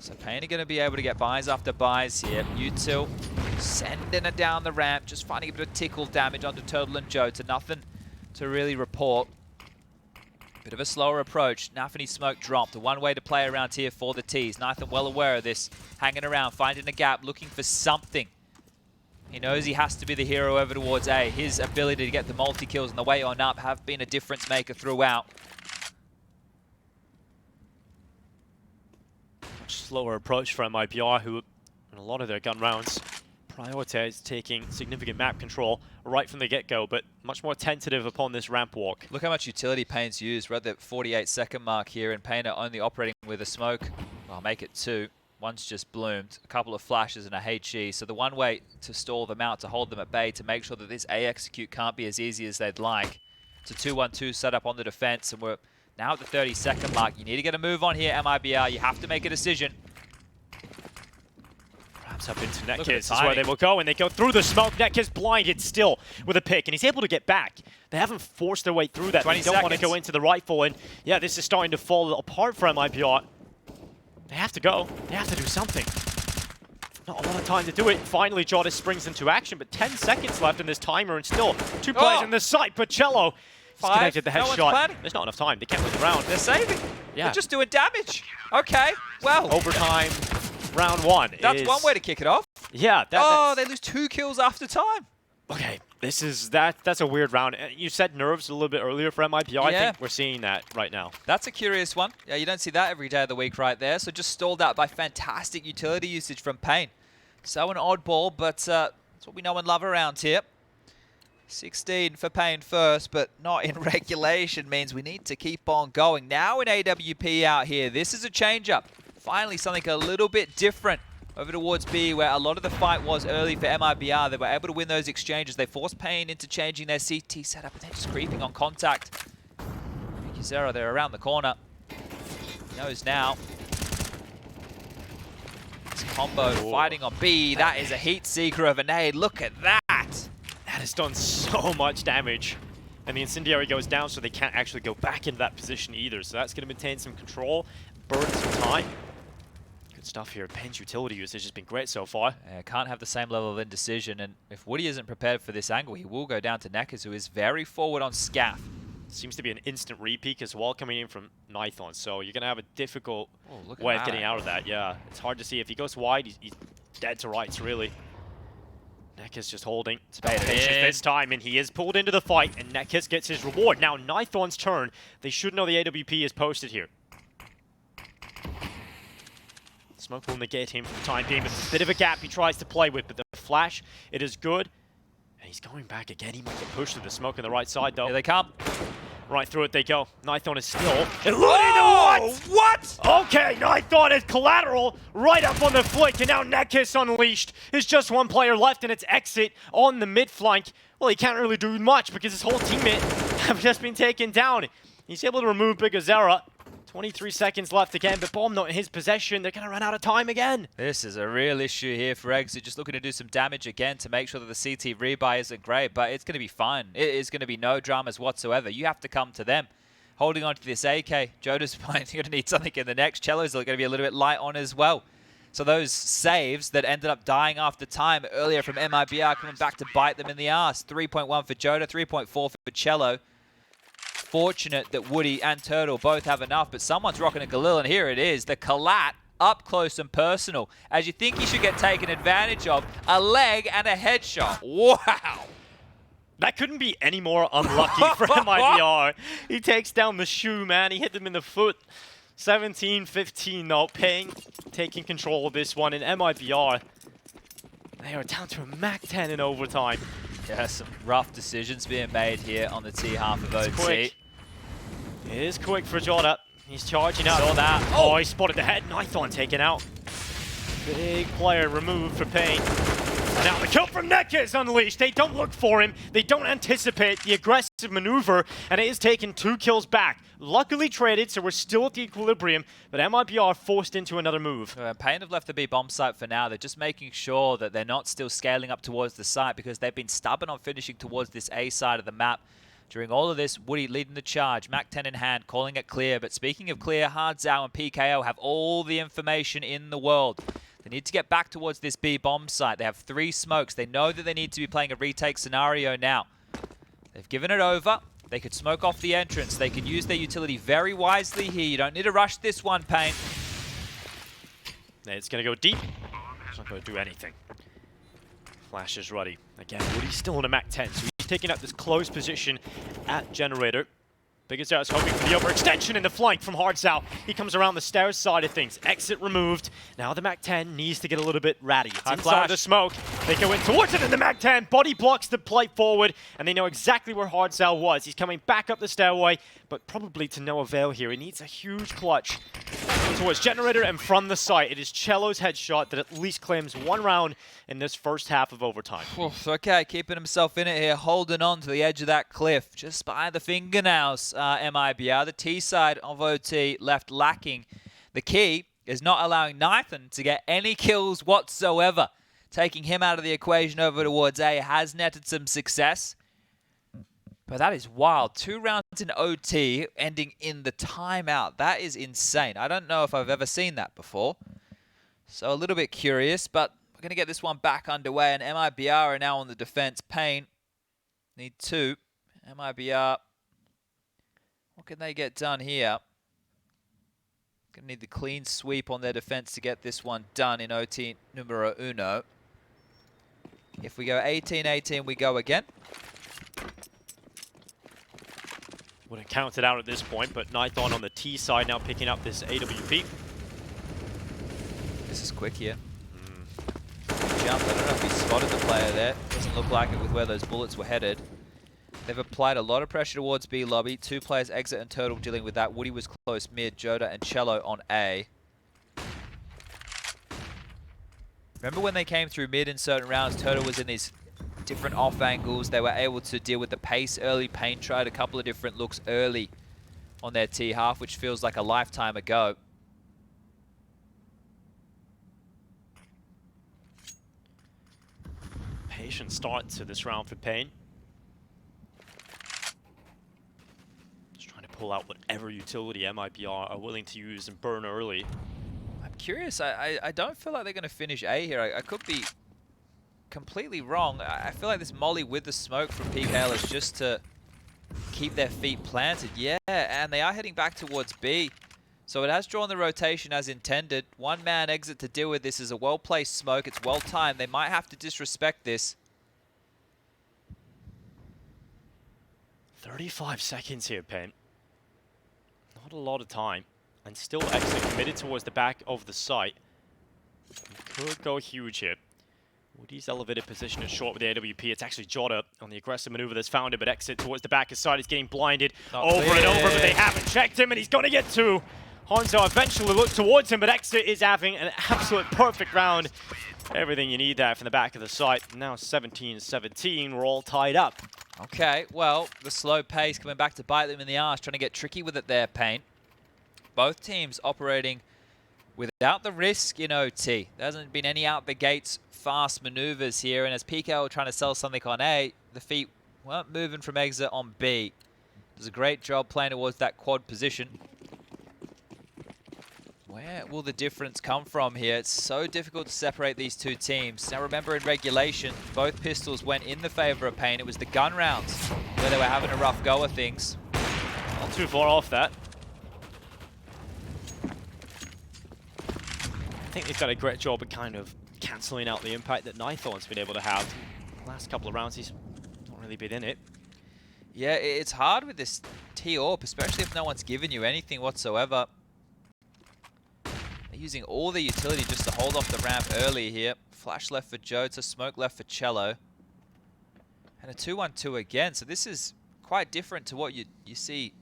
So paiN are going to be able to get buys after buys here. Tuurtle sending it down the ramp, just finding a bit of tickle damage onto Tuurtle and JOTA. Nothing to really report. Bit of a slower approach. Nafany smoke dropped. A one way to play around here for the T's. nython well aware of this. Hanging around, finding a gap, looking for something. He knows he has to be the hero over towards A. His ability to get the multi-kills on the way on up have been a difference maker throughout. Slower approach for MIBR, who in a lot of their gun rounds prioritize taking significant map control right from the get-go, but much more tentative upon this ramp walk. Look how much utility paiN's used. We're at the 48-second mark here, and paiN are only operating with a smoke. I'll make it 2. One's just bloomed, a couple of flashes and a HE. So the one way to stall them out, to hold them at bay, to make sure that this A execute can't be as easy as they'd like. It's a 2-1-2 set up on the defense, and we're now at the 30-second mark. You need to get a move on here, MIBR. You have to make a decision. Perhaps up into NEKIZ is where they will go, and they go through the smoke. NEKIZ blinded still with a pick, and he's able to get back. They haven't forced their way through that. They don't want to go into the rifle, and yeah, this is starting to fall apart for MIBR. They have to go. They have to do something. Not a lot of time to do it. Finally, JOTA springs into action, but 10 seconds left in this timer, and still 2 players in the site, but chelo disconnected the headshot. There's not enough time. They can't win the round. They're saving. Yeah. They're just doing damage. Okay, well. Overtime, round 1. That's one way to kick it off. Yeah. They lose 2 kills after time. Okay, that's a weird round. You said nerves a little bit earlier for MIBR. Yeah. I think we're seeing that right now. That's a curious one. Yeah, you don't see that every day of the week right there. So just stalled out by fantastic utility usage from paiN. So an oddball, but that's what we know and love around here. 16 for paiN first, but not in regulation means we need to keep on going. Now in AWP out here, this is a change-up. Finally something a little bit different over towards B, where a lot of the fight was early for MIBR. They were able to win those exchanges. They forced paiN into changing their CT setup, but they're just creeping on contact. Bigazera, they're around the corner. He knows now. This combo fighting on B. That is a heat seeker of a nade. Look at that. That has done so much damage. And the incendiary goes down, so they can't actually go back into that position either. So that's going to maintain some control, burn some time. Good stuff here. paiN's utility usage has been great so far. Can't have the same level of indecision, and if Woody isn't prepared for this angle, he will go down to NEKIZ, who is very forward on scaff. Seems to be an instant repeat as well coming in from Nython, so you're going to have a difficult Oh, way of getting out of that. Yeah, it's hard to see. If he goes wide, he's dead to rights, really. NEKIZ just holding. It's about patience this time, and he is pulled into the fight, and NEKIZ gets his reward. Now, Nython's turn. They should know the AWP is posted here. Smoke will negate him for the time being, but there's a bit of a gap he tries to play with, but the flash, it is good. And he's going back again. He might get pushed to the smoke on the right side, though. Here they come. Right through it they go. Nython is still eluding what? Okay, Nython is collateral right up on the flick, and now NEKIZ unleashed. There's just one player left, and it's Exit on the mid flank. Well, he can't really do much because his whole teammate have just been taken down. He's able to remove Bigazera. 23 seconds left again, but bomb not in his possession. They're going to run out of time again. This is a real issue here for Exit, just looking to do some damage again to make sure that the CT rebuy isn't great, but it's going to be fine. It is going to be no dramas whatsoever. You have to come to them. Holding on to this AK, JOTA's going to need something in the next. Chelo's going to be a little bit light on as well. So those saves that ended up dying after time earlier from MIBR coming back to bite them in the ass. 3.1 for JOTA, 3.4 for chelo. Fortunate that Woody and Tuurtle both have enough, but someone's rocking a Galil, and here it is, the Collat up close and personal. As you think you should get taken advantage of, a leg and a headshot. Wow! That couldn't be any more unlucky for MIBR. He takes down the shoe, man. He hit them in the foot. 17-15 though. paiN taking control of this one, and MIBR, they are down to a MAC-10 in overtime. Yeah, some rough decisions being made here on the T half of OT. Quick. It is quick for JOTA. He's charging out. Saw that. Oh, he spotted the head. Nython taken out. Big player removed for paiN. Now the kill from NEKIZ unleashed. They don't look for him. They don't anticipate the aggressive maneuver, and it is taking 2 kills back. Luckily traded, so we're still at the equilibrium, but MIBR forced into another move. paiN have left the B bomb site for now. They're just making sure that they're not still scaling up towards the site because they've been stubborn on finishing towards this A side of the map. During all of this, Woody leading the charge, MAC-10 in hand, calling it clear. But speaking of clear, hardzao and PKO have all the information in the world. They need to get back towards this B bomb site. They have 3 smokes. They know that they need to be playing a retake scenario now. They've given it over. They could smoke off the entrance. They could use their utility very wisely here. You don't need to rush this one, paiN. It's going to go deep. It's not going to do anything. Flash is ready. Again, Woody's still on a MAC-10, so he's taking up this close position at Generator. Bigazera is hoping for the overextension in the flank from hardzao. He comes around the stairs side of things. Exit removed. Now the MAC-10 needs to get a little bit ratty. It's inside the smoke. They go in towards it, and the MAC-10 body blocks the plate forward, and they know exactly where hardzao was. He's coming back up the stairway, but probably to no avail here. He needs a huge clutch. Towards Generator and from the site, it is chelo's headshot that at least claims 1 round in this first half of overtime. Okay, keeping himself in it here, holding on to the edge of that cliff, just by the fingernails, MIBR. The T side of OT left lacking. The key is not allowing Nython to get any kills whatsoever. Taking him out of the equation over towards A has netted some success. But that is wild. 2 rounds in OT ending in the timeout. That is insane. I don't know if I've ever seen that before. So a little bit curious, but we're going to get this one back underway. And MIBR are now on the defense. paiN need 2. MIBR, what can they get done here? Going to need the clean sweep on their defense to get this one done in OT numero uno. If we go 18-18, we go again. Wouldn't count it out at this point, but Nython on the T side now picking up this AWP. This is quick here. Jump. I don't know if he spotted the player there. Doesn't look like it with where those bullets were headed. They've applied a lot of pressure towards B lobby. 2 players, Exit and Tuurtle, dealing with that. Woody was close mid, JOTA and chelo on A. Remember when they came through mid in certain rounds, Tuurtle was in these different off angles. They were able to deal with the pace early. paiN tried a couple of different looks early on their T half, which feels like a lifetime ago. Patient start to this round for paiN. Just trying to pull out whatever utility MIBR are willing to use and burn early. I'm curious. I don't feel like they're going to finish A here. I could be completely wrong. I feel like this molly with the smoke from PGL is just to keep their feet planted. Yeah, and they are heading back towards B. So it has drawn the rotation as intended. One man exit to deal with this is a well-placed smoke. It's well-timed. They might have to disrespect this. 35 seconds here, paiN. Not a lot of time. And still exit committed towards the back of the site. Could go huge here. Woody's elevated position is short with the AWP. It's actually JOTA on the aggressive maneuver that's found him, but exit towards the back of side. He's getting blinded over and over, but they haven't checked him, and he's going to get two. hardzao eventually looks towards him, but exit is having an absolute perfect round. Everything you need there from the back of the site. Now 17-17, we're all tied up. Okay, well, the slow pace coming back to bite them in the arse, trying to get tricky with it there, paiN. Both teams operating without the risk in OT. There hasn't been any out the gates fast maneuvers here, and as PGL trying to sell something on A, the feet weren't moving from exit on B. Does a great job playing towards that quad position. Where will the difference come from here? It's so difficult to separate these two teams. Now remember, in regulation, both pistols went in the favor of paiN. It was the gun rounds where they were having a rough go of things. Not too far off that. I think they've done a great job at kind of cancelling out the impact that nython's been able to have. The last couple of rounds, he's not really been in it. Yeah, it's hard with this T-AWP, especially if no one's given you anything whatsoever. They're using all the utility just to hold off the ramp early here. Flash left for JOTA, smoke left for chelo. And a 2-1-2 again, so this is quite different to what you see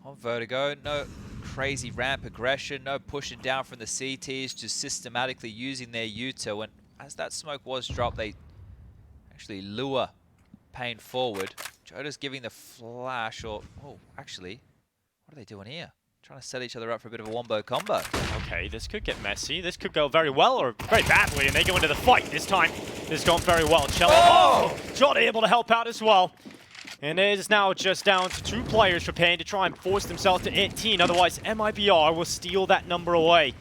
on Vertigo. No crazy ramp aggression, no pushing down from the CTs, just systematically using their JOTA. And as that smoke was dropped, they actually lure paiN forward. JOTA's giving the flash, or oh, actually, what are they doing here? Trying to set each other up for a bit of a wombo combo. Okay, this could get messy. This could go very well or very badly, and they go into the fight. This time, this has gone very well. chelo, oh! JOTA able to help out as well. And it is now just down to 2 players for paiN to try and force themselves to 18. Otherwise, MIBR will steal that number away.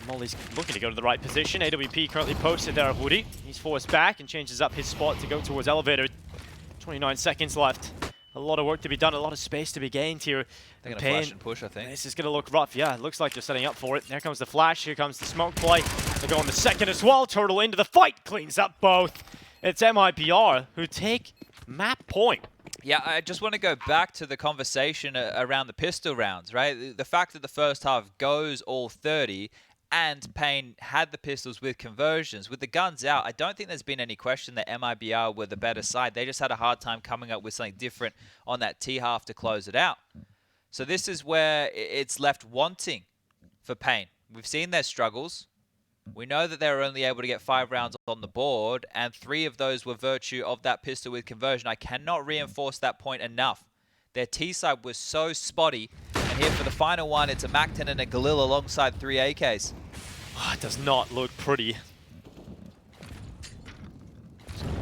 Molly's looking to go to the right position. AWP currently posted there of Woody. He's forced back and changes up his spot to go towards elevator. 29 seconds left. A lot of work to be done, a lot of space to be gained here. They're going to flash and push, I think. This is going to look rough. Yeah, it looks like they're setting up for it. There comes the flash. Here comes the smoke play. They go on the second as well. Tuurtle into the fight. Cleans up both. It's MIBR who take map point. Yeah, I just want to go back to the conversation around the pistol rounds, right? The fact that the first half goes all 30 and paiN had the pistols with conversions. With the guns out, I don't think there's been any question that MIBR were the better side. They just had a hard time coming up with something different on that T-half to close it out. So this is where it's left wanting for paiN. We've seen their struggles. We know that they were only able to get 5 rounds on the board, and 3 of those were virtue of that pistol with conversion. I cannot reinforce that point enough. Their T-side was so spotty, and here for the final one, it's a MAC-10 and a Galil alongside 3 AKs. Oh, it does not look pretty.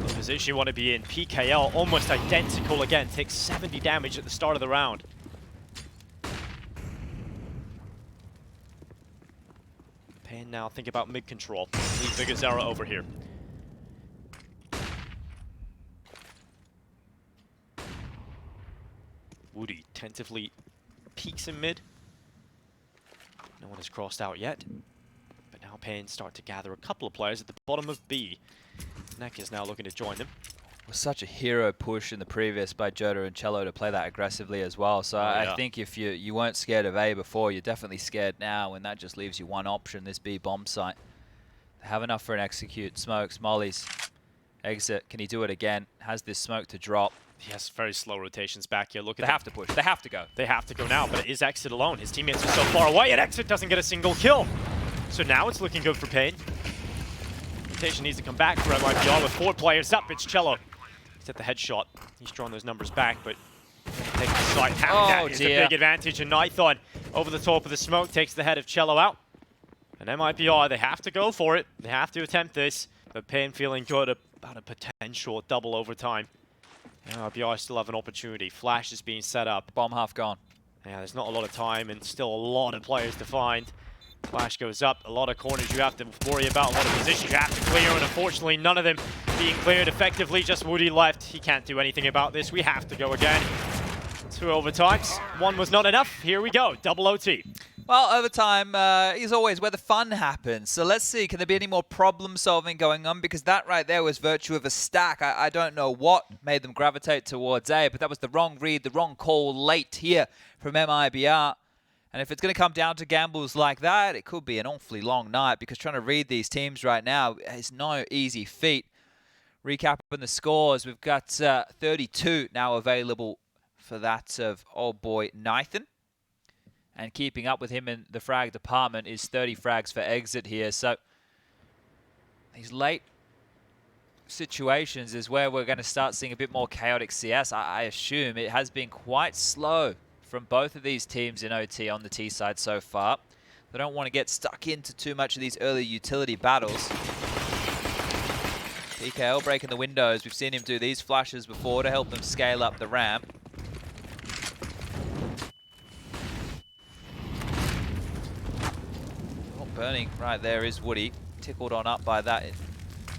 The position you want to be in. PGL almost identical again. Takes 70 damage at the start of the round. paiN now think about mid control. Leave Big Zara over here. Woody tentatively peeks in mid. No one has crossed out yet. But now paiN start to gather a couple of players at the bottom of B. NEKIZ now looking to join them. It was such a hero push in the previous by JOTA and chelo to play that aggressively as well. So I think if you weren't scared of A before, you're definitely scared now, and that just leaves you one option, this B bomb site. They have enough for an execute. Smokes, mollies, exit. Can he do it again? Has this smoke to drop. He has very slow rotations back here. Look at They have to push. They have to go. They have to go now, but it is exit alone. His teammates are so far away, and exit doesn't get a single kill. So now it's looking good for paiN. Rotation needs to come back for MIBR with 4 players up. It's chelo. He's at the headshot. He's drawn those numbers back, but taking the side. That is a big advantage. And nython over the top of the smoke takes the head of chelo out. And MIBR, they have to go for it. They have to attempt this. But paiN feeling good about a potential double overtime. MIBR still have an opportunity. Flash is being set up. Bomb half gone. Yeah, there's not a lot of time and still a lot of players to find. Flash goes up. A lot of corners you have to worry about. A lot of positions you have to clear. And unfortunately, none of them being cleared effectively. Just Woody left. He can't do anything about this. We have to go again. 2 overtimes. 1 was not enough. Here we go. Double OT. Well, overtime is always where the fun happens. So let's see, can there be any more problem solving going on? Because that right there was virtue of a stack. I don't know what made them gravitate towards A, but that was the wrong read, the wrong call late here from MIBR. And if it's going to come down to gambles like that, it could be an awfully long night, because trying to read these teams right now is no easy feat. Recapping the scores, we've got 32 now available for that of old boy Nython. And keeping up with him in the frag department is 30 frags for exit here. So these late situations is where we're going to start seeing a bit more chaotic CS. I assume it has been quite slow from both of these teams in OT on the T side so far. They don't want to get stuck into too much of these early utility battles. PGL breaking the windows. We've seen him do these flashes before to help them scale up the ramp. Burning right there is Woody. Tickled on up by that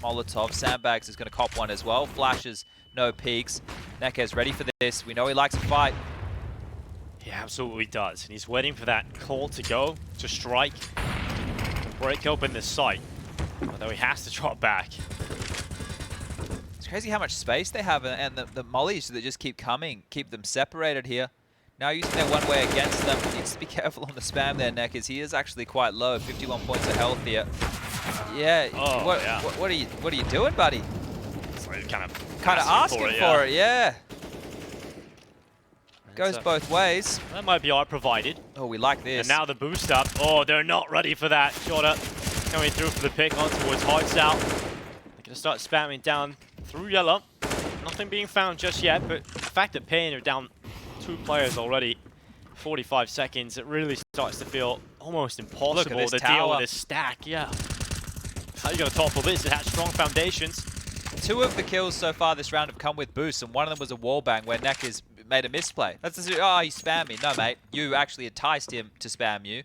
Molotov. Sandbags is going to cop one as well. Flashes, no peeks. NEKIZ ready for this. We know he likes a fight. He absolutely does. And he's waiting for that call to go, to strike, to break open the site. Although he has to drop back. It's crazy how much space they have, and the mollies that just keep coming, keep them separated here. Now using their one way against them. Needs to be careful on the spam there, NEKIZ. He is actually quite low, 51 points of health here. Yeah. Oh, what are you doing, buddy? It's like kind of asking for it, yeah. Goes both ways. That might be art provided. Oh, we like this. And now the boost up. Oh, they're not ready for that. JOTA coming through for the pick on towards hardzao. They're going to start spamming down through yellow. Nothing being found just yet, but the fact that paiN are down 2 players already, 45 seconds, it really starts to feel almost impossible to deal with this stack. Yeah. How are you going to topple this? It has strong foundations. 2 of the kills so far this round have come with boosts, and one of them was a wallbang where NEKIZ made a misplay. That's he spammed me. No, mate. You actually enticed him to spam you.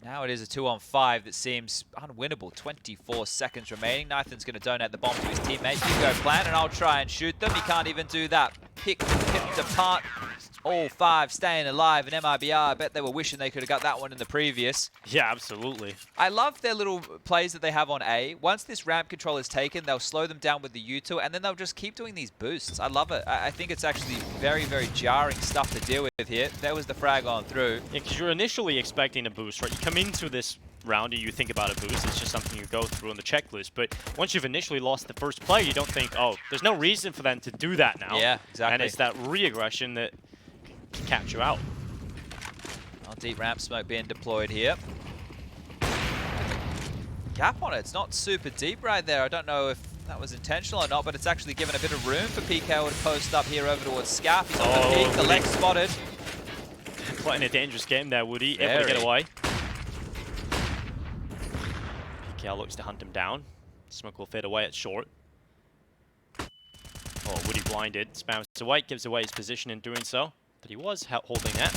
Now it is a 2-on-5 that seems unwinnable. 24 seconds remaining. Nython's going to donate the bomb to his teammate. You go plan, and I'll try and shoot them. He can't even do that. Picked apart. All 5 staying alive. And MIBR, I bet they were wishing they could have got that one in the previous. Yeah, absolutely. I love their little plays that they have on A. Once this ramp control is taken, they'll slow them down with the U2, and then they'll just keep doing these boosts. I love it. I think it's actually very, very jarring stuff to deal with here. There was the frag on through. Yeah, because you're initially expecting a boost, right? You come into this round and you think about a boost. It's just something you go through on the checklist. But once you've initially lost the first play, you don't think, oh, there's no reason for them to do that now. Yeah, exactly. And it's that re-aggression that can catch you out. Well, deep ramp smoke being deployed here. Gap on it. It's not super deep right there. I don't know if that was intentional or not, but it's actually given a bit of room for PGL to post up here over towards Scap. He's on the peak, the leg spotted. Quite in a dangerous game there, Woody. Able to get away. PGL looks to hunt him down. Smoke will fade away at short. Oh, Woody blinded. Spams away, gives away his position in doing so. But he was holding that.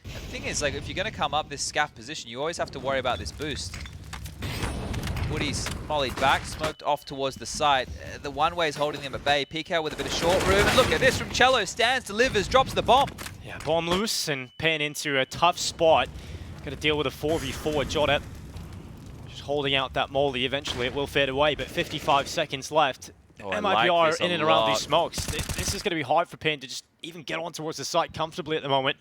And the thing is, like, if you're going to come up this scaff position, you always have to worry about this boost. Woody's mollied back, smoked off towards the site. The one-way is holding him at bay. PGL with a bit of short room. And look at this from chelo. Stands, delivers, drops the bomb. Yeah, bomb loose and paiN into a tough spot. Got to deal with a 4v4. JOTA just holding out that molly. Eventually it will fade away, but 55 seconds left. Oh, MIBR like in and around these smokes. This is going to be hard for paiN to just even get on towards the site comfortably at the moment.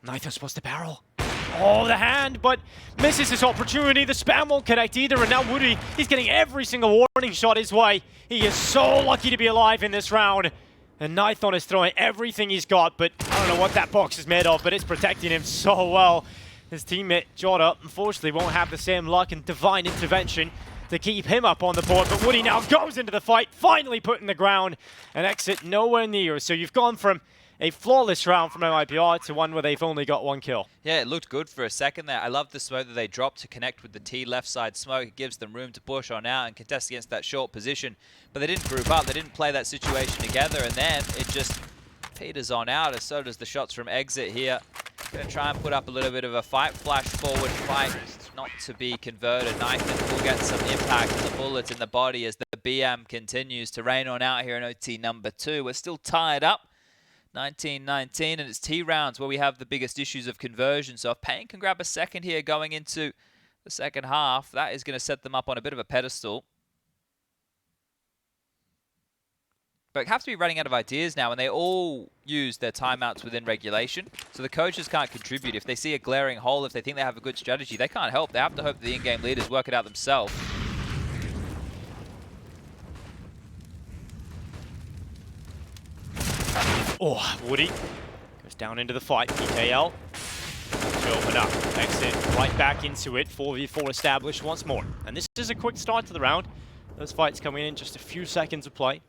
Nython's supposed to barrel. Oh, the hand, but misses his opportunity. The spam won't connect either, and now Woody, he's getting every single warning shot his way. He is so lucky to be alive in this round. And Nython is throwing everything he's got, but I don't know what that box is made of, but it's protecting him so well. His teammate, JOTA, unfortunately won't have the same luck and divine intervention to keep him up on the board, but Woody now goes into the fight, finally put in the ground, and exit nowhere near. So you've gone from a flawless round from MIBR to one where they've only got 1 kill. Yeah, it looked good for a second there. I love the smoke that they dropped to connect with the T left side smoke. It gives them room to push on out and contest against that short position. But they didn't group up, they didn't play that situation together, and then it just peters on out, as so does the shots from exit here. Gonna try and put up a little bit of a fight, flash forward fight. not to be converted. Nython will get some impact of the bullets in the body as the BM continues to rain on out here in OT number 2. We're still tied up, 19-19, and it's T rounds where we have the biggest issues of conversion. So if paiN can grab a second here going into the second half, that is going to set them up on a bit of a pedestal. But have to be running out of ideas now, and they all use their timeouts within regulation. So the coaches can't contribute. If they see a glaring hole, if they think they have a good strategy, they can't help. They have to hope the in-game leaders work it out themselves. Oh, Woody goes down into the fight. PGL to open up. Exit right back into it. 4v4 established once more. And this is a quick start to the round. Those fights coming in just a few seconds of play.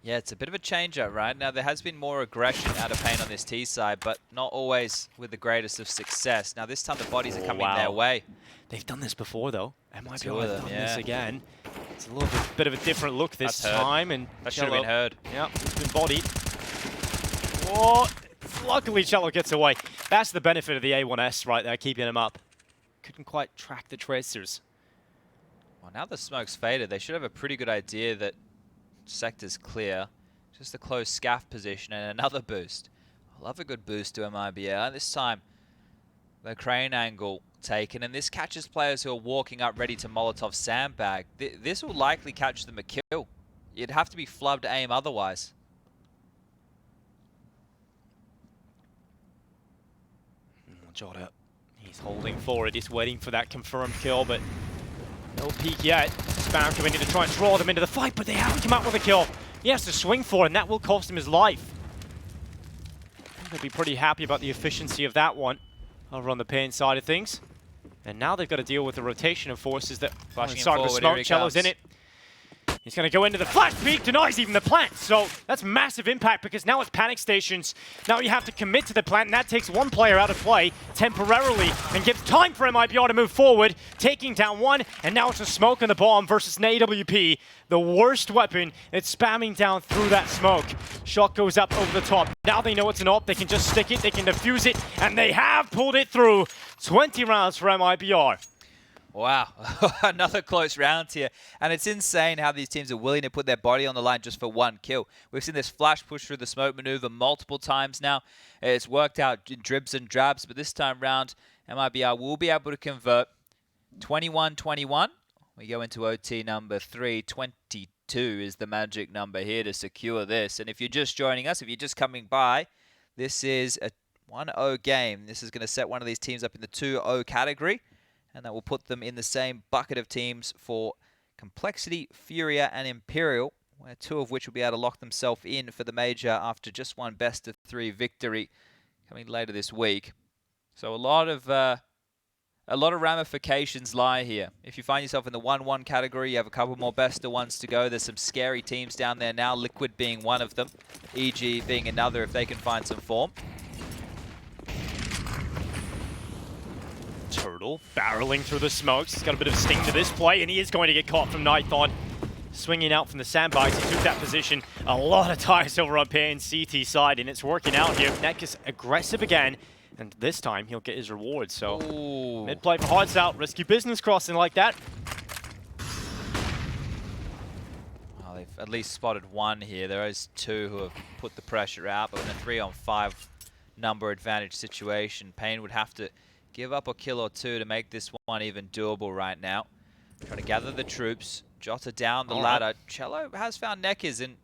Yeah, it's a bit of a change-up, right? Now, there has been more aggression out of paiN on this T side, but not always with the greatest of success. Now, this time the bodies are coming their way. They've done this before, though. MIBR have done yeah. this again. It's a little bit of a different look this time. And that should have been heard. Yeah, he's been bodied. Oh, luckily chelo gets away. That's the benefit of the A1S right there, keeping him up. Couldn't quite track the tracers. Well, now the smoke's faded. They should have a pretty good idea that sector's clear. Just a close scaff position and another boost. I love a good boost to MIBR. This time, the crane angle taken, and this catches players who are walking up ready to Molotov sandbag. This will likely catch them a kill. You'd have to be flubbed aim otherwise. JOTA, he's holding forward. He's waiting for that confirmed kill, but no peek yet. Spam coming in to try and draw them into the fight, but they haven't come out with a kill. He has to swing for it, and that will cost him his life. I think they'll be pretty happy about the efficiency of that one over on the paiN side of things. And now they've got to deal with the rotation of forces that started to smoke. chelo's in it. He's going to go into the flash peek, denies even the plant. So that's massive impact because now it's panic stations. Now you have to commit to the plant, and that takes one player out of play temporarily and gives time for MIBR to move forward, taking down one, and now it's a smoke and the bomb versus an AWP. The worst weapon, it's spamming down through that smoke. Shot goes up over the top. Now they know it's an AWP, they can just stick it, they can defuse it, and they have pulled it through. 20 rounds for MIBR. Wow, another close round here. And it's insane how these teams are willing to put their body on the line just for one kill. We've seen this flash push through the smoke maneuver multiple times now. It's worked out in dribs and drabs, but this time round, MIBR will be able to convert 21-21. We go into OT number 3. 22 is the magic number here to secure this. And if you're just joining us, if you're just coming by, this is a 1-0 game. This is going to set one of these teams up in the 2-0 category. And that will put them in the same bucket of teams for Complexity, Furia, and Imperial, where 2 of which will be able to lock themselves in for the major after just one best-of-3 victory coming later this week. So a lot of ramifications lie here. If you find yourself in the 1-1 category, you have a couple more best-of-1s to go. There's some scary teams down there now, Liquid being one of them, EG being another if they can find some form. Tuurtle barreling through the smokes. He's got a bit of sting to this play, and he is going to get caught from nython. Swinging out from the sandbags, he took that position a lot of times over on paiN CT side, and it's working out here. NEKIZ aggressive again, and this time he'll get his reward. So mid play for hardzao, risky business crossing like that. Well, they've at least spotted one here. There is 2 who have put the pressure out, but in a 3-on-5 number advantage situation, paiN would have to give up a kill or 2 to make this one even doable right now. Trying to gather the troops. JOTA down the ladder. chelo has found NEKIZ, and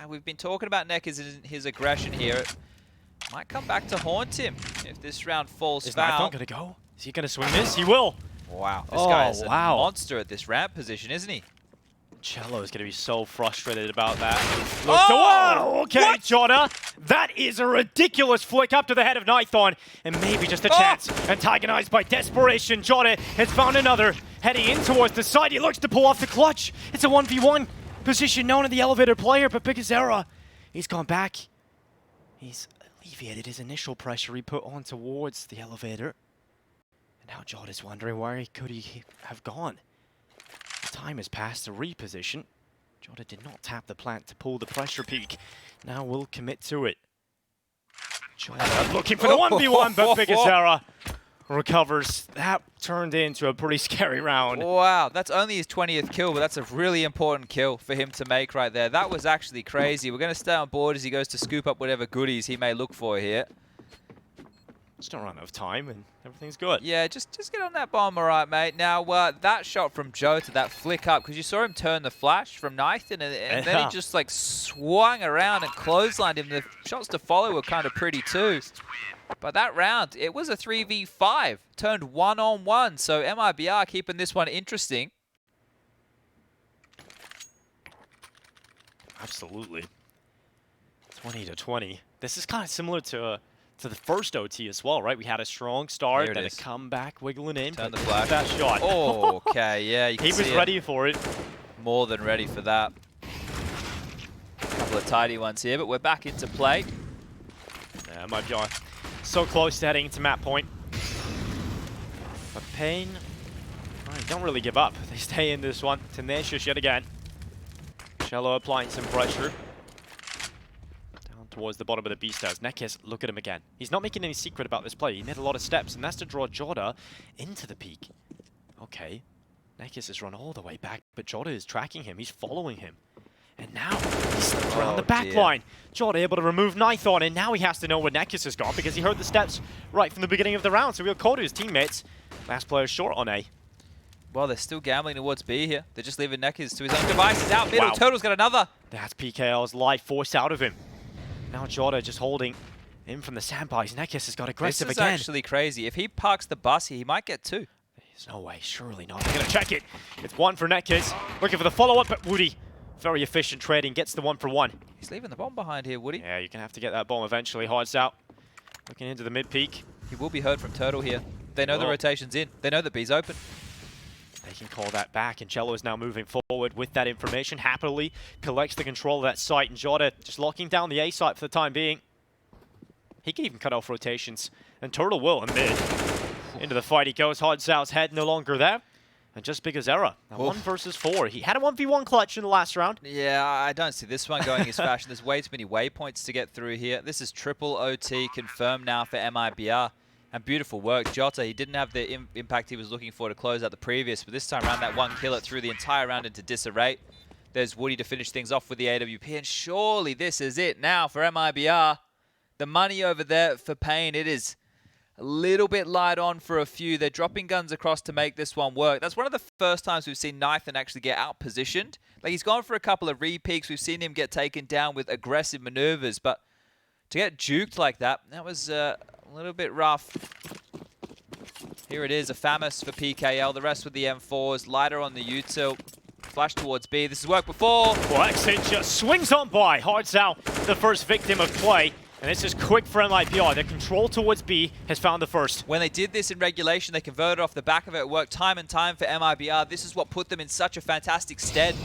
we've been talking about NEKIZ and his aggression here. It might come back to haunt him if this round falls foul. Is nython going to go? Is he going to swing this? He will. Wow, this guy is a monster at this ramp position, isn't he? chelo is going to be so frustrated about that. Oh, okay, what? JOTA. That is a ridiculous flick up to the head of nython, and maybe just a chance. Antagonized by desperation, JOTA has found another. Heading in towards the side, he looks to pull off the clutch. It's a 1v1 position known to the elevator player, but PGL, he's gone back. He's alleviated his initial pressure he put on towards the elevator. And now JOTA's wondering where could he have gone. The time has passed to reposition. JOTA did not tap the plant to pull the pressure peak. Now we'll commit to it. JOTA looking for the 1v1, but PGL recovers. That turned into a pretty scary round. Wow, that's only his 20th kill, but that's a really important kill for him to make right there. That was actually crazy. We're going to stay on board as he goes to scoop up whatever goodies he may look for here. Just don't run out of time and everything's good. Yeah, just get on that bomb, all right, mate. Now, that shot from JOTA, that flick up, because you saw him turn the flash from nython, and then he just like swung around and clotheslined him. The shots to follow were kind of pretty too. But that round, it was a 3v5, turned 1-on-1. So MIBR keeping this one interesting. Absolutely. 20-20. This is kind of similar to the first OT as well, right? We had a strong start, then a comeback wiggling in. Turn the flash. That shot. Oh, okay, yeah. You can he was see ready for it. More than ready for that. Couple of tidy ones here, but we're back into play. Yeah, MIBR so close to heading into map point. But paiN, don't really give up. They stay in this one. Tenacious yet again. chelo applying some pressure. Down towards the bottom of the B stairs. NEKIZ, look at him again. He's not making any secret about this play. He made a lot of steps, and that's to draw JOTA into the peak. Okay. NEKIZ has run all the way back, but JOTA is tracking him. He's following him. And now he's slipped around the back line. JOTA able to remove nython, and now he has to know where NEKIZ has gone because he heard the steps right from the beginning of the round. So we'll call to his teammates. Last player short on A. Well, they're still gambling towards B here. They're just leaving NEKIZ to his own devices. Out middle, Tuurtle's got another. That's PGL's life forced out of him. Now JOTA just holding in from the sandbars. NEKIZ has got aggressive again. This is actually crazy. If he parks the bus here, he might get two. There's no way, surely not. They're going to check it. It's one for NEKIZ. Looking for the follow-up, but Woody, very efficient trading, gets the 1-for-1. He's leaving the bomb behind here, Woody. Yeah, you're going to have to get that bomb eventually. hardzao. Looking into the mid-peak. He will be heard from Tuurtle here. They know the rotation's in. They know that B's open. They can call that back, and chelo is now moving forward with that information. Happily collects the control of that site, and JOTA just locking down the A site for the time being. He can even cut off rotations, and Tuurtle will in mid. Into the fight he goes. hardzao's head no longer there. And just big as error. Now 1 versus 4. He had a 1v1 clutch in the last round. Yeah, I don't see this one going his fashion. There's way too many waypoints to get through here. This is triple OT confirmed now for MIBR. And beautiful work. JOTA, he didn't have the impact he was looking for to close out the previous, but this time around that 1 kill it threw the entire round into disarray. There's Woody to finish things off with the AWP, and surely this is it now for MIBR. The money over there for paiN, it is a little bit light on for a few. They're dropping guns across to make this one work. That's one of the first times we've seen nython actually get out-positioned. Like, he's gone for a couple of re-peaks. We've seen him get taken down with aggressive maneuvers, but to get juked like that, that was a little bit rough. Here it is, a FAMAS for PGL. The rest with the M4s. Lighter on the util. Flash towards B. This has worked before. Well, Exit just swings on by. hardzao, the first victim of play. And this is quick for MIBR. Their control towards B has found the first. When they did this in regulation, they converted off the back of it. It worked time and time for MIBR. This is what put them in such a fantastic stead.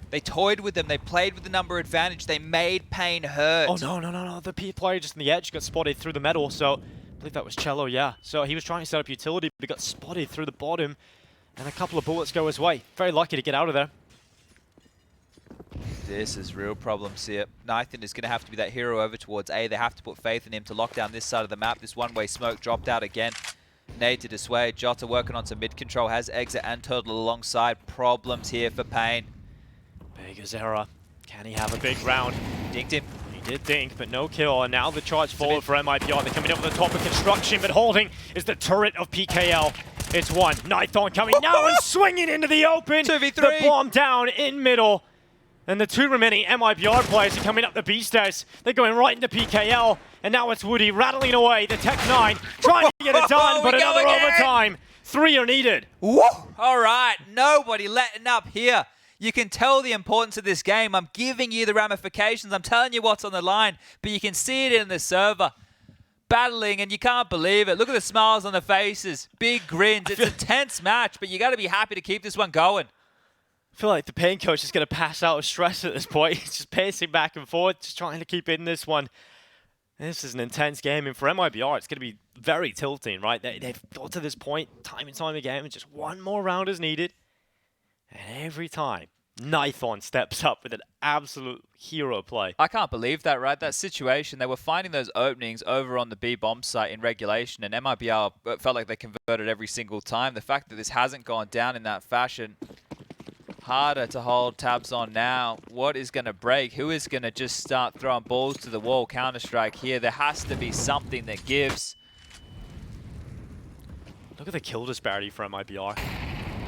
They toyed with them. They played with the number advantage. They made paiN hurt. Oh, no. The P player just on the edge got spotted through the metal. So I believe that was chelo, yeah. So he was trying to set up utility, but he got spotted through the bottom. And a couple of bullets go his way. Very lucky to get out of there. This is real problems here. nython is going to have to be that hero over towards A. They have to put faith in him to lock down this side of the map. This one-way smoke dropped out again. Nade to dissuade. JOTA working on some mid-control. Has Exit and Tuurtle alongside. Problems here for paiN. Big as error. Can he have a big round? Dinked him. He did dink, but no kill. And now the charge forward for MIBR. They're coming up with the top of construction, but holding is the turret of PGL. It's one. nython coming now and swinging into the open. 2v3. The bomb down in middle. And the 2 remaining MIBR players are coming up the B stairs. They're going right into PGL. And now it's Woody rattling away. The Tech 9 trying to get it done, but another overtime. 3 are needed. Woo! All right, nobody letting up here. You can tell the importance of this game. I'm giving you the ramifications. I'm telling you what's on the line, but you can see it in the server. Battling, and you can't believe it. Look at the smiles on the faces. Big grins. It's a tense match, but you got to be happy to keep this one going. I feel like the paiN coach is going to pass out of stress at this point. He's just pacing back and forth, just trying to keep in this one. And this is an intense game, and for MIBR, it's going to be very tilting, right? They've got to this point time and time again, and just one more round is needed. And every time, Nython steps up with an absolute hero play. I can't believe that, right? That situation, they were finding those openings over on the B bomb site in regulation, and MIBR felt like they converted every single time. The fact that this hasn't gone down in that fashion, harder to hold tabs on now. What is going to break? Who is going to just start throwing balls to the wall? Counter-Strike here. There has to be something that gives. Look at the kill disparity for MIBR.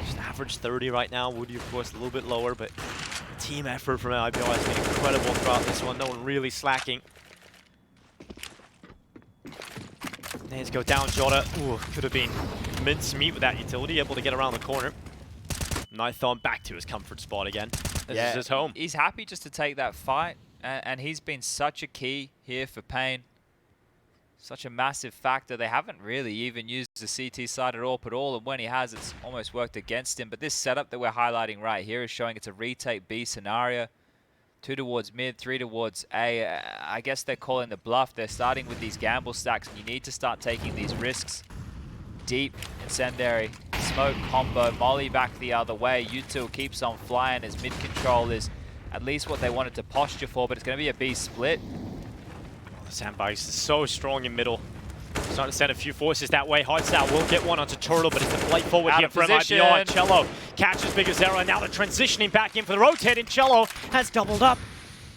Just average 30 right now. Woody, of course, a little bit lower, but the team effort from MIBR has been incredible throughout this one. No one really slacking. Nades go down, JOTA. Ooh, could have been mincemeat with that utility, able to get around the corner. Nython back to his comfort spot again. This is his home. He's happy just to take that fight, and he's been such a key here for paiN. Such a massive factor. They haven't really even used the CT side at all, and when he has, it's almost worked against him. But this setup that we're highlighting right here is showing it's a retake B scenario. 2 towards mid, 3 towards A. I guess they're calling the bluff. They're starting with these gamble stacks, and you need to start taking these risks. Deep, incendiary, smoke combo, molly back the other way. Tuurtle keeps on flying as mid control is at least what they wanted to posture for, but it's going to be a B split. The sandbags is so strong in middle. Starting to send a few forces that way. hardzao will get one onto Tuurtle, but it's the flight forward here from MIBR. chelo catches bigazera. Now they're transitioning back in for the rotate, and chelo has doubled up.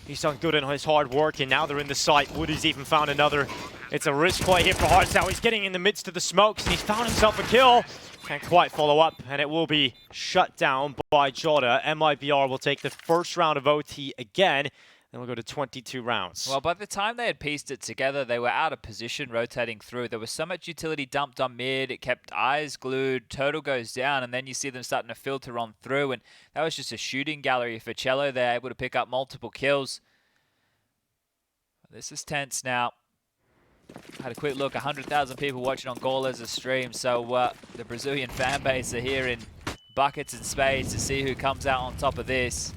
He's done good in his hard work, and now they're in the site. Woody's even found another. It's a risk play here for hardzao. He's getting in the midst of the smokes, and he's found himself a kill. Can't quite follow up, and it will be shut down by JOTA. MIBR will take the first round of OT again. Then we'll go to 22 rounds. Well, by the time they had pieced it together, they were out of position, rotating through. There was so much utility dumped on mid, it kept eyes glued, Tuurtle goes down, and then you see them starting to filter on through, and that was just a shooting gallery for chelo. They're able to pick up multiple kills. This is tense now. Had a quick look, 100,000 people watching on Gawler's stream, so the Brazilian fan base are here in buckets and spades to see who comes out on top of this.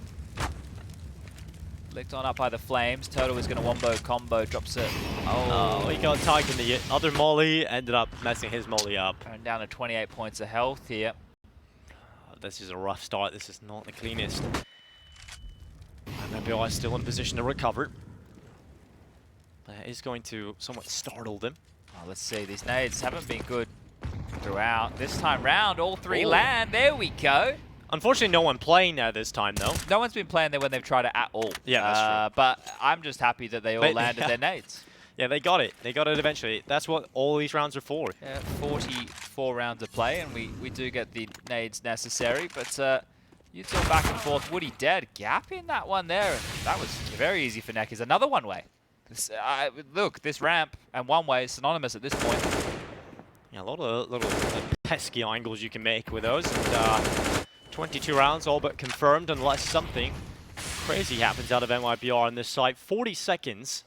Licked on up by the flames. Tuurtle was going to wombo combo, drops it. Oh, he got tagged in the other molly, ended up messing his molly up. And down to 28 points of health here. This is a rough start. This is not the cleanest. MIBR is still in a position to recover. That is going to somewhat startle them. Oh, let's see. These nades haven't been good throughout. This time round, all three land. There we go. Unfortunately, no one playing there this time, though. No one's been playing there when they've tried it at all. Yeah, that's true. But I'm just happy that they all landed their nades. Yeah, they got it. They got it eventually. That's what all these rounds are for. Yeah, 44 rounds of play, and we do get the nades necessary. But you still back and forth. Woody dead. Gap in that one there. That was very easy for NEKIZ. Another one-way. Look, this ramp and one-way is synonymous at this point. Yeah, a lot of little pesky angles you can make with those. And 22 rounds, all but confirmed, unless something crazy happens out of MIBR on this site. 40 seconds.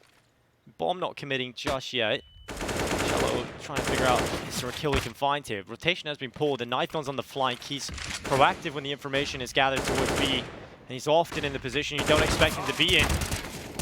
Bomb not committing just yet. chelo trying to figure out is there a kill he can find here. Rotation has been pulled, and Nython's on the flank. He's proactive when the information is gathered towards B, and he's often in the position you don't expect him to be in.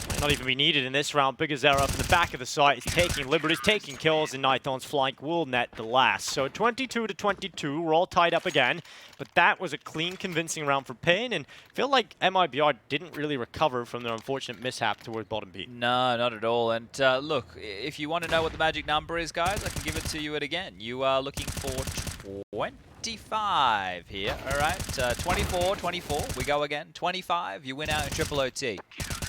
Might not even be needed in this round. bigazera up in the back of the site. He's taking liberties, taking kills, and Nython's flank will net the last. So 22 to 22, we're all tied up again. But that was a clean, convincing round for paiN, and I feel like MIBR didn't really recover from their unfortunate mishap toward bottom B. No, not at all. And look, if you want to know what the magic number is, guys, I can give it to you again. You are looking for 25 here, all right? 24, 24, we go again. 25, you win out in triple OT.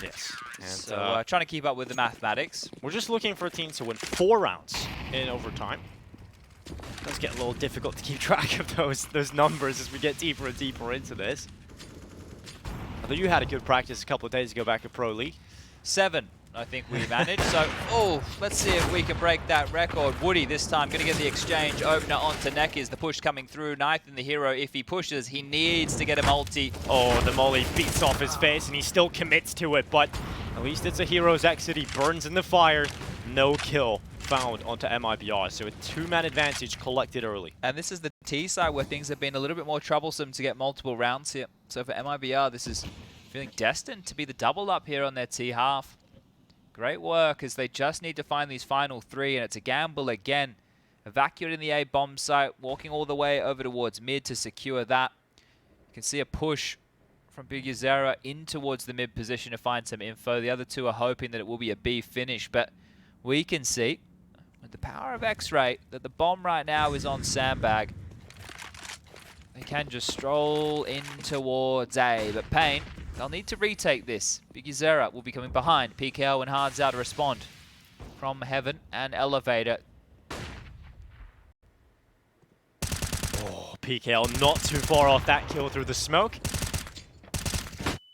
Yes. And so trying to keep up with the mathematics. We're just looking for a team to win 4 rounds in overtime. It does get a little difficult to keep track of those numbers as we get deeper and deeper into this. Although you had a good practice a couple of days ago back at Pro League. 7, I think we managed. So, let's see if we can break that record. Woody this time going to get the exchange opener onto NEKIZ. The push coming through. Nython, the hero, if he pushes, he needs to get a multi. Oh, the molly beats off his face, and he still commits to it, but at least it's a hero's exit. He burns in the fire. No kill found onto MIBR, so a 2-man advantage collected early. And this is the T side where things have been a little bit more troublesome to get multiple rounds here. So for MIBR, this is feeling destined to be the double up here on their T half. Great work as they just need to find these final 3, and it's a gamble again. Evacuating the A bomb site, walking all the way over towards mid to secure that. You can see a push from Biguzera in towards the mid position to find some info. The other two are hoping that it will be a B finish, but we can see with the power of X-Ray that the bomb right now is on Sandbag. They can just stroll in towards A, but paiN, they'll need to retake this. Biguzera will be coming behind. PGL and hardzao to respond from Heaven and Elevator. Oh, PGL not too far off that kill through the smoke.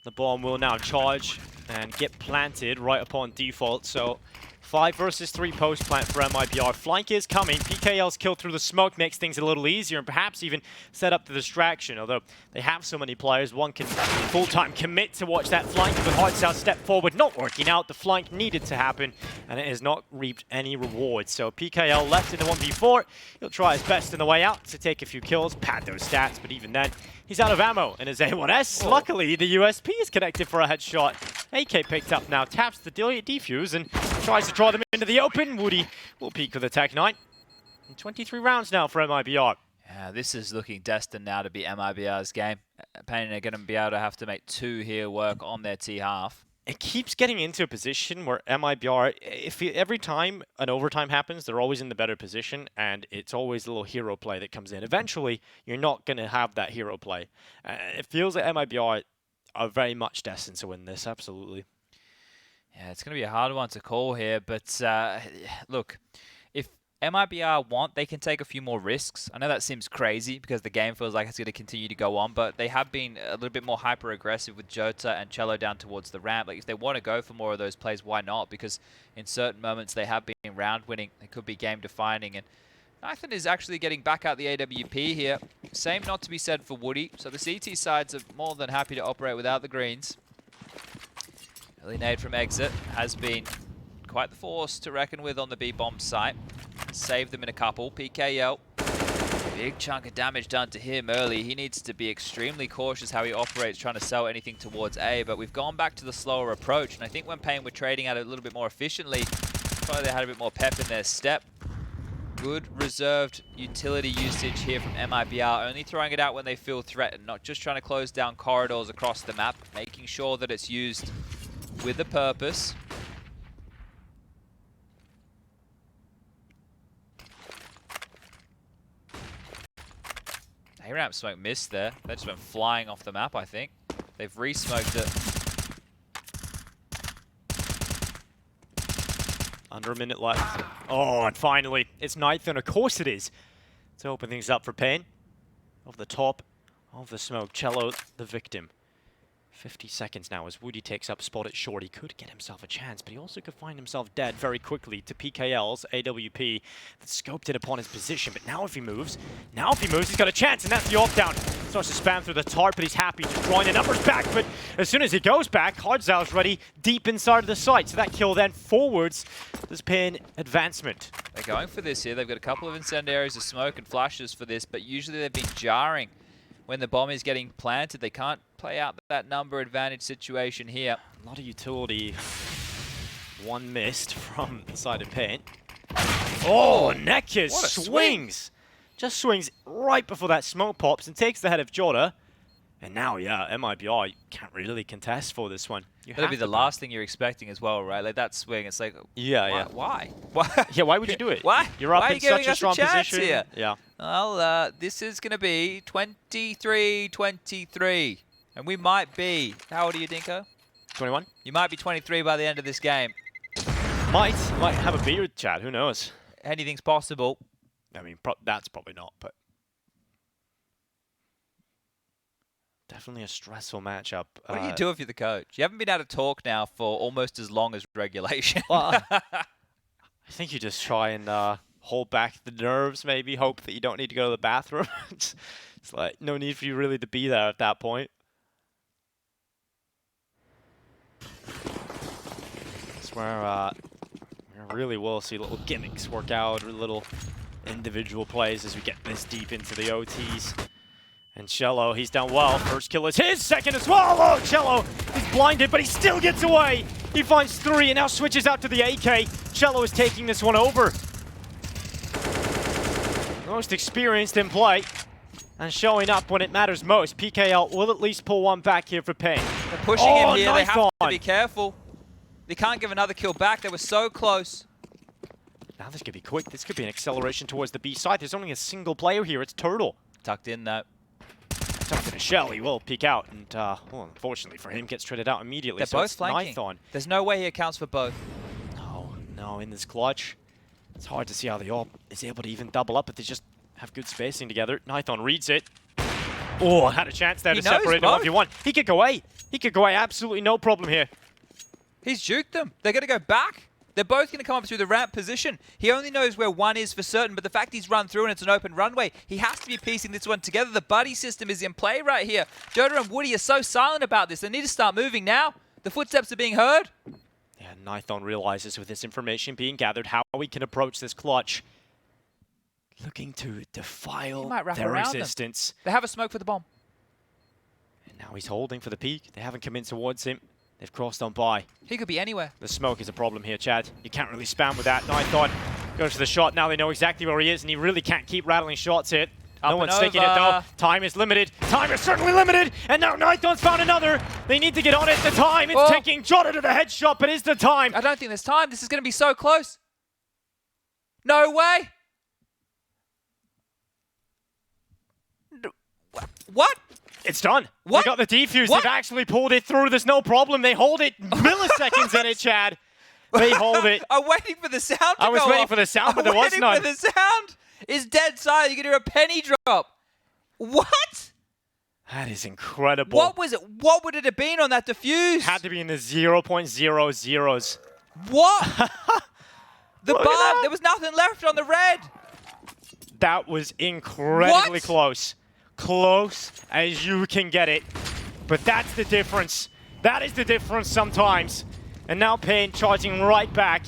The bomb will now charge and get planted right upon default, so 5 versus 3 post plant for MIBR. Flank is coming. PGL's kill through the smoke makes things a little easier and perhaps even set up the distraction. Although they have so many players, one can full-time commit to watch that flank. But hardzao step forward, not working out. The flank needed to happen and it has not reaped any rewards. So PGL left in the 1v4. He'll try his best in the way out to take a few kills, pad those stats, but even then, he's out of ammo in his A1S. Oh. Luckily, the USP is connected for a headshot. AK picked up now, taps the defuse and tries to draw them into the open. Woody will peek with a Tech 9. And 23 rounds now for MIBR. Yeah, this is looking destined now to be MIBR's game. paiN are going to be able to have to make 2 here work on their T half. It keeps getting into a position where MIBR, every time an overtime happens, they're always in the better position, and it's always a little hero play that comes in. Eventually, you're not going to have that hero play. It feels like MIBR are very much destined to win this, absolutely. Yeah, it's going to be a hard one to call here, but look, if MIBR want, they can take a few more risks. I know that seems crazy because the game feels like it's going to continue to go on, but they have been a little bit more hyper-aggressive with JOTA and chelo down towards the ramp. Like, if they want to go for more of those plays, why not? Because in certain moments they have been round-winning. They could be game-defining, and nython is actually getting back out the AWP here. Same not to be said for Woody, so the CT sides are more than happy to operate without the greens. Early nade from exit has been quite the force to reckon with on the B-bomb site. Saved them in a couple. PGL, big chunk of damage done to him early. He needs to be extremely cautious how he operates, trying to sell anything towards A, but we've gone back to the slower approach, and I think when paiN were trading at it a little bit more efficiently, probably they had a bit more pep in their step. Good reserved utility usage here from MIBR, only throwing it out when they feel threatened, not just trying to close down corridors across the map, making sure that it's used with a purpose. A-ramp smoke missed there. They just went flying off the map, I think. They've re-smoked it. Under a minute left. Oh, and finally, it's nython. Of course it is. To open things up for paiN. Off the top of the smoke. Chelo, the victim. 50 seconds now as Woody takes up spot at short. He could get himself a chance, but he also could find himself dead very quickly to PGL's AWP that scoped in upon his position. But now if he moves, he's got a chance, and that's the off-down. Starts to spam through the tart, but he's happy, just drawing the numbers back. But as soon as he goes back, hardzao's ready deep inside of the site. So that kill then forwards this paiN advancement. They're going for this here. They've got a couple of incendiaries of smoke and flashes for this, but usually they've been jarring. When the bomb is getting planted, they can't play out that number advantage situation here. A lot of utility. One missed from the side of paiN. Oh, NEKIZ swings! Just swings right before that smoke pops and takes the head of JOTA. And now, yeah, MIBR, you can't really contest for this one. That'll be the last thing you're expecting as well, right? Like that swing, it's like, why? Yeah, why would you do it? Why? You're up why in such a strong position. Here? Yeah. Well, this is going to be 23-23. And we might be, how old are you, Dinko? 21. You might be 23 by the end of this game. Might have a beard, Chad. Who knows? Anything's possible. I mean, that's probably not, but definitely a stressful matchup. What do you do if you're the coach? You haven't been able to talk now for almost as long as regulation. Well, I think you just try and hold back the nerves, maybe hope that you don't need to go to the bathroom. It's like no need for you really to be there at that point. It's where we really will see little gimmicks work out, or little individual plays as we get this deep into the OTs. And chelo, he's done well. First kill is his, second as well. Oh, chelo, he's blinded, but he still gets away. He finds 3 and now switches out to the AK. Chelo is taking this one over. Most experienced in play. and showing up when it matters most. PGL will at least pull one back here for paiN. They're pushing him here. They have nython. to be careful. They can't give another kill back. They were so close. Now this could be quick. This could be an acceleration towards the B side. There's only a single player here. It's Tuurtle. Tucked in though. Tucked in a shell. He will peek out. And, well, unfortunately for him, gets traded out immediately. They're so both it's flanking. nython. There's no way he accounts for both. No, in this clutch. It's hard to see how the AWP is able to even double up, but they just have good spacing together. nython reads it. Oh, had a chance there to separate him 1v1. He could go away. He could go away. Absolutely no problem here. He's juked them. They're going to go back. They're both going to come up through the ramp position. He only knows where one is for certain, but the fact he's run through and it's an open runway, he has to be piecing this one together. The buddy system is in play right here. JOTA and Woody are so silent about this. They need to start moving now. The footsteps are being heard. Yeah, nython realizes with this information being gathered how we can approach this clutch. Looking to defile their resistance. They have a smoke for the bomb. And now he's holding for the peak. They haven't come in towards him. They've crossed on by. He could be anywhere. The smoke is a problem here, Chad. You can't really spam with that. nython goes for the shot. Now they know exactly where he is, and he really can't keep rattling shots here. No one's taking it, though. Time is limited. Time is certainly limited. And now nython's found another. They need to get on it. The time. It's taking JOTA to the headshot, but is the time. I don't think there's time. This is going to be so close. No way. What? It's done. What? They got the defuse. They've actually pulled it through. There's no problem. They hold it milliseconds in it, Chad. They hold it. I'm waiting for the sound to go I was waiting off. for the sound, but there was none. I'm waiting for the sound. It's dead silent. You can hear a penny drop. What? That is incredible. What was it? What would it have been on that defuse? Had to be in the 0.00s. What? The bar. There was nothing left on the red. That was incredibly close. Close as you can get it. But that's the difference. That is the difference sometimes. And now paiN charging right back.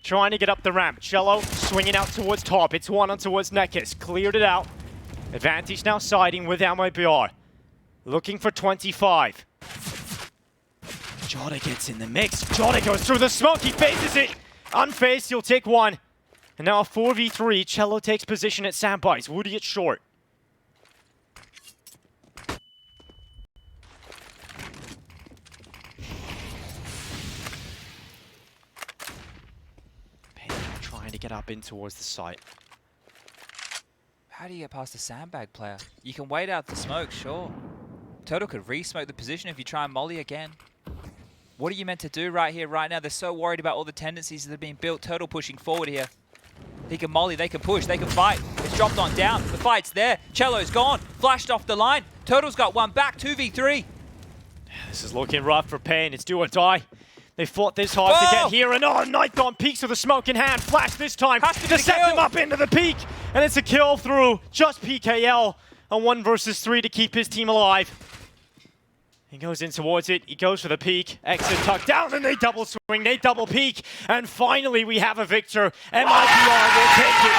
Trying to get up the ramp. chelo swinging out towards top. It's one on towards NEKIZ. Cleared it out. Advantage now siding with MIBR. Looking for 25. JOTA gets in the mix. JOTA goes through the smoke. He faces it. Unfazed, he'll take one. And now a 4v3. chelo takes position at sandbars. Woody at short. Trying to get up in towards the site. How do you get past the sandbag player? You can wait out the smoke, sure. Tuurtle could re-smoke the position if you try and molly again. What are you meant to do right here, right now? They're so worried about all the tendencies that are being built. Tuurtle pushing forward here. He can molly, they can push, they can fight. It's dropped on down. The fight's there. chelo's gone. Flashed off the line. Tuurtle's got one back. 2v3. This is looking rough for paiN. It's do or die. They fought this hard to get here, and nython peeks with a smoke in hand. Flash this time to set them up into the peak. And it's a kill through just PGL. A 1 versus 3 to keep his team alive. He goes in towards it. He goes for the peek. Exit tucked down, and they double swing. They double peek. And finally, we have a victor. MIBR will take it.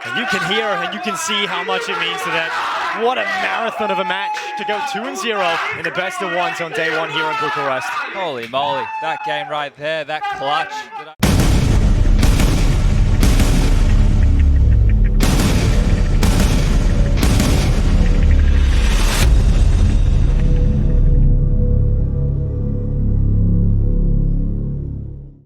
And you can hear and you can see how much it means to them. What a marathon of a match to go 2-0 in the best of ones on day one here in Bucharest. Holy moly. That game right there, that clutch.